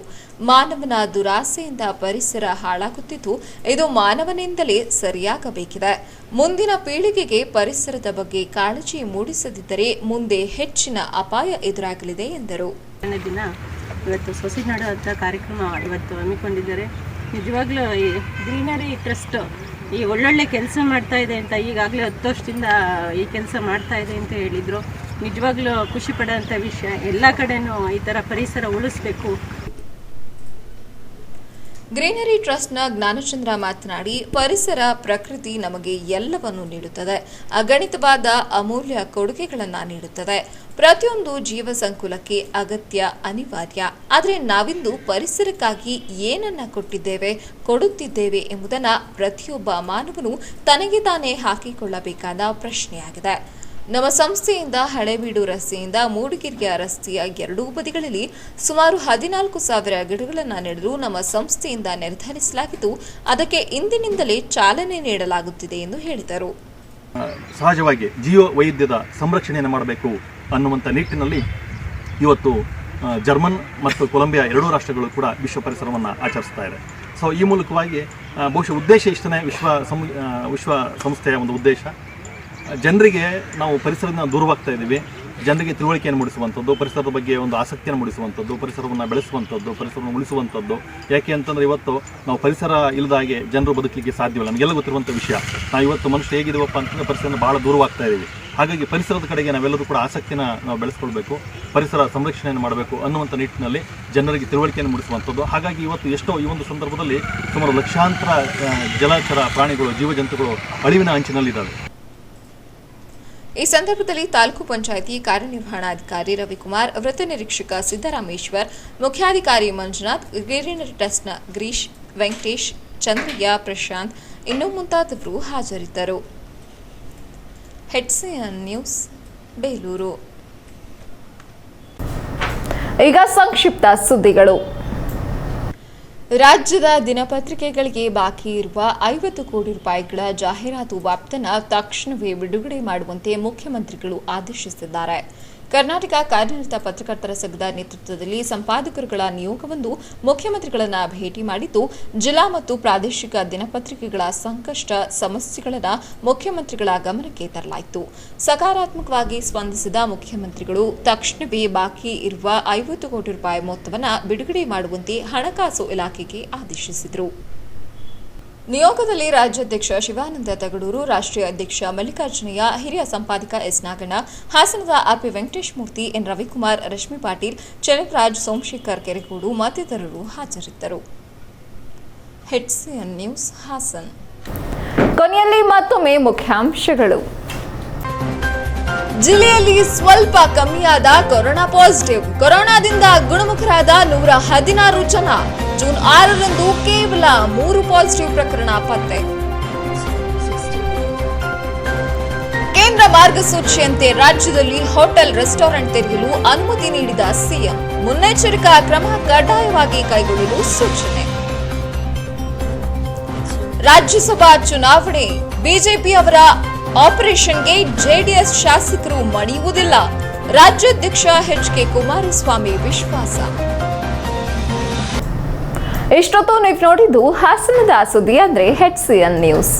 S2: ಮಾನವನ ದುರಾಸೆಯಿಂದ ಪರಿಸರ ಹಾಳಾಗುತ್ತಿದ್ದು, ಇದು ಮಾನವನಿಂದಲೇ ಸರಿಯಾಗಬೇಕಿದೆ. ಮುಂದಿನ ಪೀಳಿಗೆಗೆ ಪರಿಸರದ ಬಗ್ಗೆ ಕಾಳಜಿ ಮೂಡಿಸದಿದ್ದರೆ ಮುಂದೆ ಹೆಚ್ಚಿನ ಅಪಾಯ ಎದುರಾಗಲಿದೆ ಎಂದರು.
S6: ಇವತ್ತು ಸೊಸಿ ಮಾಡುವಂಥ ಕಾರ್ಯಕ್ರಮ ಇವತ್ತು ಹಮ್ಮಿಕೊಂಡಿದ್ದಾರೆ. ನಿಜವಾಗ್ಲೂ ಈ ಗ್ರೀನರಿ ಟ್ರಸ್ಟ್ ಈ ಒಳ್ಳೊಳ್ಳೆ ಕೆಲಸ ಮಾಡ್ತಾ ಇದೆ ಅಂತ ಈಗಾಗಲೇ 10 ವರ್ಷದಿಂದ ಈ ಕೆಲಸ ಮಾಡ್ತಾ ಇದೆ ಅಂತ ಹೇಳಿದರು. ನಿಜವಾಗ್ಲೂ ಖುಷಿ ಪಡೋಂಥ ವಿಷಯ. ಎಲ್ಲ ಕಡೆನೂ ಈ ಥರ ಪರಿಸರ ಉಳಿಸ್ಬೇಕು.
S2: ಗ್ರೀನರಿ ಟ್ರಸ್ಟ್ನ ಜ್ಞಾನಚಂದ್ರ ಮಾತನಾಡಿ, ಪರಿಸರ ಪ್ರಕೃತಿ ನಮಗೆ ಎಲ್ಲವನ್ನು ನೀಡುತ್ತದೆ, ಅಗಣಿತವಾದ ಅಮೂಲ್ಯ ಕೊಡುಗೆಗಳನ್ನು ನೀಡುತ್ತದೆ. ಪ್ರತಿಯೊಂದು ಜೀವ ಸಂಕುಲಕ್ಕೆ ಅಗತ್ಯ, ಅನಿವಾರ್ಯ. ಆದರೆ ನಾವಿಂದು ಪರಿಸರಕ್ಕಾಗಿ ಏನನ್ನ ಕೊಡುತ್ತಿದ್ದೇವೆ ಎಂಬುದನ್ನು ಪ್ರತಿಯೊಬ್ಬ ಮಾನವನು ತನಗೆ ತಾನೇ ಹಾಕಿಕೊಳ್ಳಬೇಕಾದ ಪ್ರಶ್ನೆಯಾಗಿದೆ. ನಮ್ಮ ಸಂಸ್ಥೆಯಿಂದ ಹಳೇಬೀಡು ರಸ್ತೆಯಿಂದ ಮೂಡಿಗೆರೆಯ ರಸ್ತೆಯ ಎರಡೂ ಬದಿಗಳಲ್ಲಿ ಸುಮಾರು 14,000 ಗಿಡಗಳನ್ನು ನೆಡಲು ನಮ್ಮ ಸಂಸ್ಥೆಯಿಂದ ನಿರ್ಧರಿಸಲಾಗಿದ್ದು, ಅದಕ್ಕೆ ಇಂದಿನಿಂದಲೇ ಚಾಲನೆ ನೀಡಲಾಗುತ್ತಿದೆ ಎಂದು ಹೇಳಿದರು.
S18: ಸಹಜವಾಗಿ ಜೀವ ವೈವಿಧ್ಯದ ಸಂರಕ್ಷಣೆಯನ್ನು ಮಾಡಬೇಕು ಅನ್ನುವಂಥ ನಿಟ್ಟಿನಲ್ಲಿ ಇವತ್ತು ಜರ್ಮನ್ ಮತ್ತು ಕೊಲಂಬಿಯಾ ಎರಡೂ ರಾಷ್ಟ್ರಗಳು ಕೂಡ ವಿಶ್ವ ಪರಿಸರವನ್ನು ಆಚರಿಸ್ತಾ ಇದೆ. ಸೊ ಈ ಮೂಲಕವಾಗಿ ಬಹುಶಃ ಉದ್ದೇಶ ಇಷ್ಟನೇ ವಿಶ್ವ ಸಂಸ್ಥೆಯ ಒಂದು ಉದ್ದೇಶ. ಜನರಿಗೆ ನಾವು ಪರಿಸರದಿಂದ ದೂರವಾಗ್ತಾ ಇದ್ದೀವಿ. ಜನರಿಗೆ ತಿಳುವಳಿಕೆಯನ್ನು ಮೂಡಿಸುವಂಥದ್ದು, ಪರಿಸರದ ಬಗ್ಗೆ ಒಂದು ಆಸಕ್ತಿಯನ್ನು ಮೂಡಿಸುವಂಥದ್ದು, ಪರಿಸರವನ್ನು ಬೆಳೆಸುವಂಥದ್ದು, ಪರಿಸರವನ್ನು ಉಳಿಸುವಂಥದ್ದು. ಯಾಕೆ ಅಂತಂದರೆ ಇವತ್ತು ನಾವು ಪರಿಸರ ಇಲ್ಲದಾಗೆ ಜನರು ಬದುಕಲಿಕ್ಕೆ ಸಾಧ್ಯವಿಲ್ಲ. ನಮಗೆಲ್ಲ ಗೊತ್ತಿರುವಂಥ ವಿಷಯ. ನಾವು ಇವತ್ತು ಮನುಷ್ಯ ಹೇಗಿದ್ದೀವಪ್ಪ ಅಂತಂದರೆ ಪರಿಸರದಿಂದ ಭಾಳ ದೂರವಾಗ್ತಾ ಇದ್ದೀವಿ. ಹಾಗಾಗಿ ಪರಿಸರದ ಕಡೆಗೆ ನಾವೆಲ್ಲರೂ ಕೂಡ ಆಸಕ್ತಿನ ನಾವು ಬೆಳೆಸ್ಕೊಳ್ಬೇಕು, ಪರಿಸರ ಸಂರಕ್ಷಣೆಯನ್ನು ಮಾಡಬೇಕು ಅನ್ನುವಂಥ ನಿಟ್ಟಿನಲ್ಲಿ ಜನರಿಗೆ ತಿಳುವಳಿಕೆಯನ್ನು ಮೂಡಿಸುವಂಥದ್ದು. ಹಾಗಾಗಿ ಇವತ್ತು ಎಷ್ಟೋ ಈ ಒಂದು ಸಂದರ್ಭದಲ್ಲಿ ಸುಮಾರು ಲಕ್ಷಾಂತರ ಜಲಚರ ಪ್ರಾಣಿಗಳು, ಜೀವಜಂತುಗಳು ಅಳಿವಿನ ಅಂಚಿನಲ್ಲಿದ್ದಾವೆ.
S2: ಈ ಸಂದರ್ಭದಲ್ಲಿ ತಾಲೂಕು ಪಂಚಾಯಿತಿ ಕಾರ್ಯನಿರ್ವಹಣಾಧಿಕಾರಿ ರವಿಕುಮಾರ್, ವೃತ್ತ ನಿರೀಕ್ಷಕ ಸಿದ್ದರಾಮೇಶ್ವರ್, ಮುಖ್ಯಾಧಿಕಾರಿ ಮಂಜುನಾಥ್, ಗ್ರೀನರಿ ಟ್ರಸ್ಟ್ನ ಗಿರೀಶ್, ವೆಂಕಟೇಶ್, ಚಂದ್ರಯ್ಯ, ಪ್ರಶಾಂತ್ ಇನ್ನೂ ಮುಂತಾದವರು ಹಾಜರಿದ್ದರು. HCN news, Belur.
S1: ಈಗ ಸಂಕ್ಷಿಪ್ತ ಸುದ್ದಿಗಳು.
S2: ರಾಜ್ಯದ ದಿನಪತ್ರಿಕೆಗಳಿಗೆ ಬಾಕಿ ಇರುವ 50 ಕೋಟಿ ರೂಪಾಯಿಗಳ ಜಾಹೀರಾತು ಬಾಬ್ತನ್ನು ತಕ್ಷಣವೇ ಬಿಡುಗಡೆ ಮಾಡುವಂತೆ ಮುಖ್ಯಮಂತ್ರಿಗಳು ಆದೇಶಿಸಿದ್ದಾರೆ. ಕರ್ನಾಟಕ ಕಾರ್ಯನಿರತ ಪತ್ರಕರ್ತರ ಸಂಘದ ನೇತೃತ್ವದಲ್ಲಿ ಸಂಪಾದಕರುಗಳ ನಿಯೋಗವೊಂದು ಮುಖ್ಯಮಂತ್ರಿಗಳನ್ನು ಭೇಟಿ ಮಾಡಿದ್ದು, ಜಿಲ್ಲಾ ಮತ್ತು ಪ್ರಾದೇಶಿಕ ದಿನಪತ್ರಿಕೆಗಳ ಸಂಕಷ್ಟ ಸಮಸ್ಯೆಗಳನ್ನು ಮುಖ್ಯಮಂತ್ರಿಗಳ ಗಮನಕ್ಕೆ ತರಲಾಯಿತು. ಸಕಾರಾತ್ಮಕವಾಗಿ ಸ್ಪಂದಿಸಿದ ಮುಖ್ಯಮಂತ್ರಿಗಳು ತಕ್ಷಣವೇ ಬಾಕಿ ಇರುವ 50 ಕೋಟಿ ರೂಪಾಯಿ ಮೊತ್ತವನ್ನು ಬಿಡುಗಡೆ ಮಾಡುವಂತೆ ಹಣಕಾಸು ಇಲಾಖೆಗೆ ಆದೇಶಿಸಿದರು. ನಿಯೋಗದಲ್ಲಿ ರಾಜ್ಯಾಧ್ಯಕ್ಷ ಶಿವಾನಂದ ತಗಡೂರು, ರಾಷ್ಟ್ರೀಯ ಅಧ್ಯಕ್ಷ ಮಲ್ಲಿಕಾರ್ಜುನಯ್ಯ, ಹಿರಿಯ ಸಂಪಾದಕ ಎಸ್ ನಾಗಣ್ಣ, ಹಾಸನದ ಆರ್ಪಿ ವೆಂಕಟೇಶ್ ಮೂರ್ತಿ, ಎನ್ ರವಿಕುಮಾರ್, ರಶ್ಮಿ ಪಾಟೀಲ್, ಚಲಕರಾಜ್, ಸೋಮಶೇಖರ್ ಕೆರೆಗೋಡು ಮತ್ತಿತರರು ಹಾಜರಿದ್ದರು. HCN news, Hassan.
S1: ಕೊನೆಯಲ್ಲಿ ಮತ್ತೊಮ್ಮೆ ಮುಖ್ಯಾಂಶಗಳು.
S2: ಜಿಲ್ಲೆಯಲ್ಲಿ ಸ್ವಲ್ಪ ಕಮ್ಮಿಯಾದ ಕೊರೋನಾ ಪಾಸಿಟಿವ್. ಕೊರೋನಾದಿಂದ ಗುಣಮುಖರಾದ 116 ಜನ. ಜೂನ್ 6ರಂದು ಕೇವಲ 3 ಪಾಸಿಟಿವ್ ಪ್ರಕರಣ ಪತ್ತೆ. ಕೇಂದ್ರ ಮಾರ್ಗಸೂಚಿಯಂತೆ ರಾಜ್ಯದಲ್ಲಿ ಹೋಟೆಲ್, ರೆಸ್ಟೋರೆಂಟ್ ತೆರೆಯಲು ಅನುಮತಿ ನೀಡಿದ ಸಿಎಂ. ಮುನ್ನೆಚ್ಚರಿಕಾ ಕ್ರಮ ಕಡ್ಡಾಯವಾಗಿ ಕೈಗೊಳ್ಳಲು ಸೂಚನೆ. ರಾಜ್ಯಸಭಾ ಚುನಾವಣೆ. ಬಿಜೆಪಿಯವರ ಆಪರೇಷನ್ಗೆ ಜೆಡಿಎಸ್ ಶಾಸಕರು ಮಣಿಯುವುದಿಲ್ಲ. ರಾಜ್ಯಾಧ್ಯಕ್ಷ HK ಕುಮಾರಸ್ವಾಮಿ ವಿಶ್ವಾಸ.
S1: ಇಷ್ಟೊತ್ತು ನೀವು ನೋಡಿದ್ದು ಹಾಸನದ ಸುದ್ದಿ ಅಂದ್ರೆ HCN ನ್ಯೂಸ್.